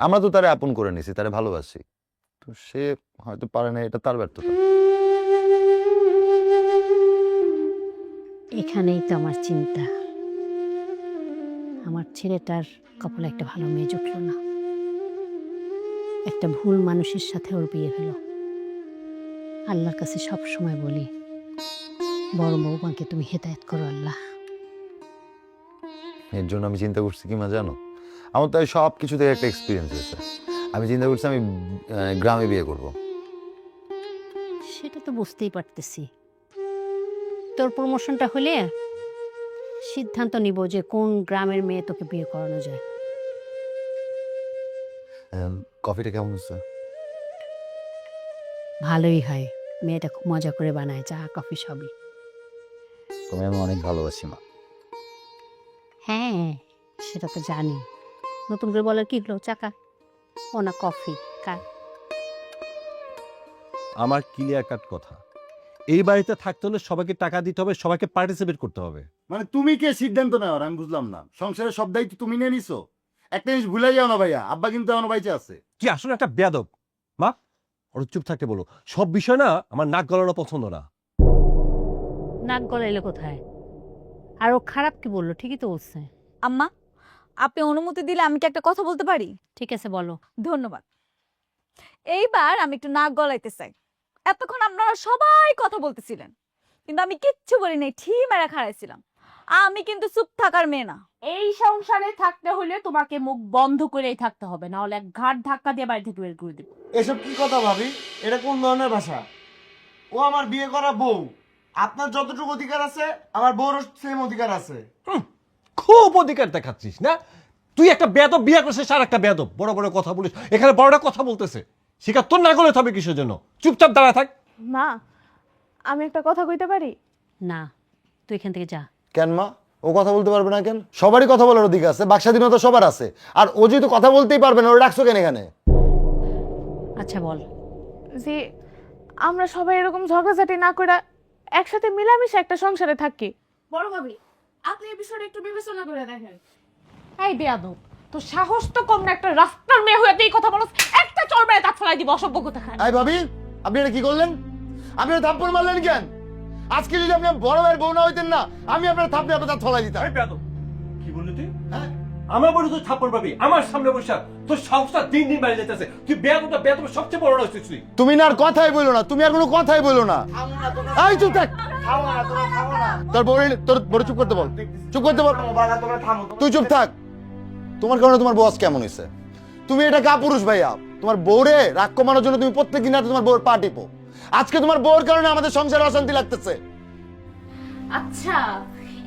B: আমরা তো তারে আপন করে নিছি, তারে ভালোবাসি, তো সে হয়তো পারে না, এটা তার ব্যর্থতা।
C: এখানেই তো আমার চিন্তা, আমার ছেলেটার কপালে একটা ভালো মেয়ে জুটল না, একটা ভুল মানুষের সাথে ওর বিয়ে হলো। আল্লাহর কাছে সব সময় বলি, বড় বৌমাকে তুমি হেদায়েত করো আল্লাহ।
B: এর জন্য আমি চিন্তা করছি কি মা জানো, আমার তো সব কিছু থেকে একটা এক্সপিরিয়েন্স হয়েছে। আমি চিন্তা করছি আমি গ্রামে বিয়ে করব।
C: সেটা তো বুঝতেই পারতেছি, তোর প্রমোশনটা হলে সিদ্ধান্ত নিব যে কোন গ্রামের মেয়ে তোকে বিয়ে করানো যায়।
B: কফিটা কেমন হচ্ছে?
C: ভালোই হয়, মেয়েটা খুব মজা করে বানায়, চা কফি সবই।
B: তুমি আমি অনেক ভালোবাসি মা।
C: হ্যাঁ সেটা তো জানি, নতুন করে বলার কি হলো, চাকা ও না কফি কা।
D: আমার ক্লিয়ার কাট কথা, এই বাড়িতে থাকতে হলে সবাইকে টাকা দিতে হবে, সবাইকে পার্টিসিপেট করতে হবে।
B: মানে তুমি কে সিদ্ধান্ত নেওয়ার? আমি বুঝলাম না। সংসারের সব দায়িত্ব তুমি নিয়ে নিছো। একটা জিনিস ভুলে যাও না ভাইয়া, আব্বা কিন্তু এখনো বাইচে আছে।
D: কি আসলে একটা বেয়াদব মা, ওর চুপ থাকতে বলো। সব বিষয় না আমার নাক গলানো পছন্দ না।
C: নাক গলাইলো কোথায়? আর ও খারাপ কি বললো? ঠিকই তো বলছে।
A: আম্মা, আপনি অনুমতি দিলে আমি কি একটা কথা বলতে পারি?
C: ঠিক আছে বলো।
A: ধন্যবাদ। এইবার আমি একটু নাক গলাইতে চাই। এতক্ষণ আপনারা সবাই কথা বলতেছিলেন, কিন্তু আমি কিচ্ছু বলি নাই, ঠিক মেরা খাড়াইছিলাম। আমি কিন্তু চুপ থাকার মেয়ে না।
F: এই সংসারে থাকতে হলে তোমাকে মুখ বন্ধ করেই থাকতে হবে, না হলে এক ঘাট ধাক্কা দিয়ে বাড়ি থেকে বের করে দেব।
E: এসব কি কথা ভাবি? এটা কোন ধরনের ভাষা? ও আমার বিয়ে করা বউ, আপনার যতটুকু অধিকার আছে আমার বউরও সেম অধিকার আছে।
D: খুব অধিকার দেখাচ্ছিস না তুই? একটা বেয়াদব বিয়ে করছিস আর একটা বেয়াদব বড় বড় কথা বলিস। এখানে বড়টা কথা বলতেছে, শিকার তোর না গলে হবে কিসের জন্য? চুপচাপ দাঁড়ায় থাক।
F: মা, আমি একটা কথা কইতে পারি?
C: না, তুই এখান থেকে যা।
B: কেন মা, ও কথা বলতে পারবে না কেন? সবারই কথা বলার অধিকার আছে, বাক স্বাধীনতা সবার আছে। আর ও যেহেতু কথা বলতেই পারবে না, ওরা ডাকছো কেন এখানে?
C: আচ্ছা বল।
F: যে আমরা সবাই এরকম ঝগড়াঝাটি না করে একসাথে মিলামিশে একটা সংসারে থাকি। বড় ভাবি, আপনি এই বিষয়টা একটু বিবেচনা করে দেখেন। এই বেয়াদব, তো সাহস তো কম না, একটা রাস্তার মেয়ে হয়ে এই কথা বলছ, একটা চড় মেরে দাঁত ফেলাই দিব, অসভ্য কথা খান।
B: এই ভাবি, আপনি এটা কি করলেন? আপনি এটা থাপ্পড় মারলেন কেন? আজকে যদি আপনি বড় ভাইয়ের বউ না হইতেন না, আমি আপনার থাপ্পড়ে আপনার দাঁত ফলাই দিতাম।
D: কি বললি তুই? হ্যাঁ, আমার বড় তুই থাপ্পড় পাবি আমার সামনে বসে? তোর সাহসটা দিন দিন বেড়ে যেতেছে। তুই বেয়াদবটা বেয়াদব সবচেয়ে বড় হচ্ছিস তুই।
B: তুমি না আর কথাই বলো না, তুমি আর কোনো কথাই বলো না। এই চুপ থাক। তোর বড় চুপ করতে বল, চুপ করতে বল। তুই চুপ থাক। তোমার কারণে তোমার বস কেমন হয়েছে? তুমি এটা কাপুরুষ ভাইয়া। তোমার বউরে রাগ কমানোর জন্য তুমি প্রত্যেকদিন রাতে তোমার বউর পা টিপো। আজকে তোমার বউর কারণে আমাদের সংসারে অশান্তি লাগতেছে।
F: আচ্ছা,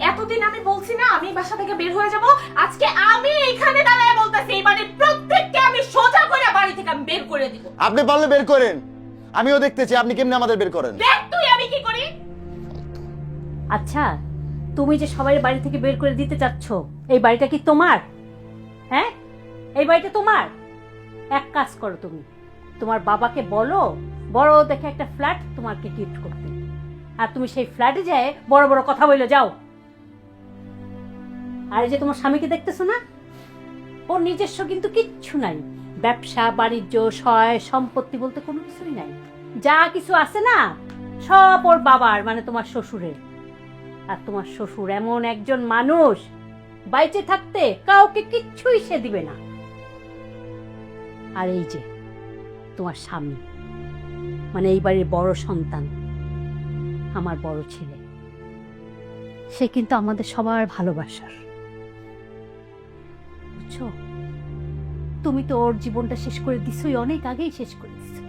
F: এতদিন আমি বলছি না আমি বাসা থেকে বের হয়ে যাব, আজকে আমি এখানে দাঁড়ায় বলতেছি এই মানে প্রত্যেককে আমি সোজা করে বাড়ি থেকে আমি বের করে দিব।
B: আপনি পারলে বের করেন, আমিও দেখতেছি আপনি কেমনে আমাদের বের করেন।
F: দেখ তুই আমি কি করি।
C: আচ্ছা, তুমি যে সবাই বাড়ি থেকে বের করে দিতে চাচ্ছ, এই বাড়িটা কি তোমার? হ্যাঁ, এই বাড়িটা তোমার। এক কাজ করো, তুমি তোমার বাবাকে বলো বড় দেখে একটা ফ্ল্যাট তোমাকে গিফট করতে, আর তুমি সেই ফ্ল্যাটে যায় বড় বড় কথা বলে যাও। আর এই যে তোমার স্বামীকে দেখতেছো না, ওর নিজস্ব কিন্তু কিচ্ছু নাই, ব্যবসা বাণিজ্য সয় সম্পত্তি বলতে কোনো কিছুই নাই। যা কিছু আছে না সব ওর বাবার, মানে তোমার শ্বশুরের। আর তোমার শ্বশুর এমন একজন মানুষ, বাইচে থাকতে কাউকে কিচ্ছুই সে দিবে না। আর এই যে তোমার স্বামী, মানে এই বাড়ির বড় সন্তান, আমার বড় ছেলে, সে কিন্তু আমাদের সবার ভালোবাসার, বুঝছো? তুমি তো ওর জীবনটা শেষ করে দিছোই, অনেক আগেই শেষ করে দিছো।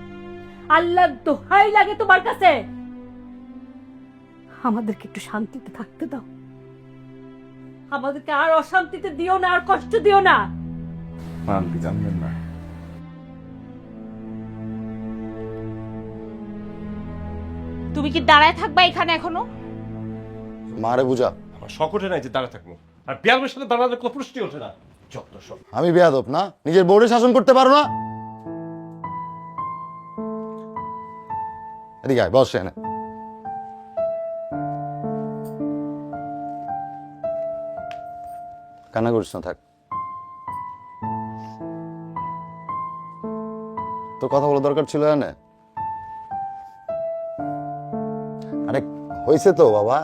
C: আল্লাহ দোহাই লাগে তোমার কাছে, আমাদেরকে একটু শান্তিতে থাকতে দাও, আমাদেরকে আর অশান্তিতে দিও না, আর কষ্ট দিও না।
E: মা আপনি জানবেন না,
F: তুমি কি দাঁড়ায় থাকবা এখানে এখনো?
B: মারে বুঝা।
D: আমার শখ ওঠে নাই যে দাঁড়া থাকবো, আর বিয়ার সাথে দাঁড়ালে কোনো প্রশ্নই ওঠে না। যত সব।
B: আমি বেয়াদব না? নিজের বউরে শাসন করতে পারো না? এদিকে আয়, বস এখানে। কান্না করিস না, থাক। তো কথা বলা দরকার ছিল না? আরে হয়েছে তো বাবা,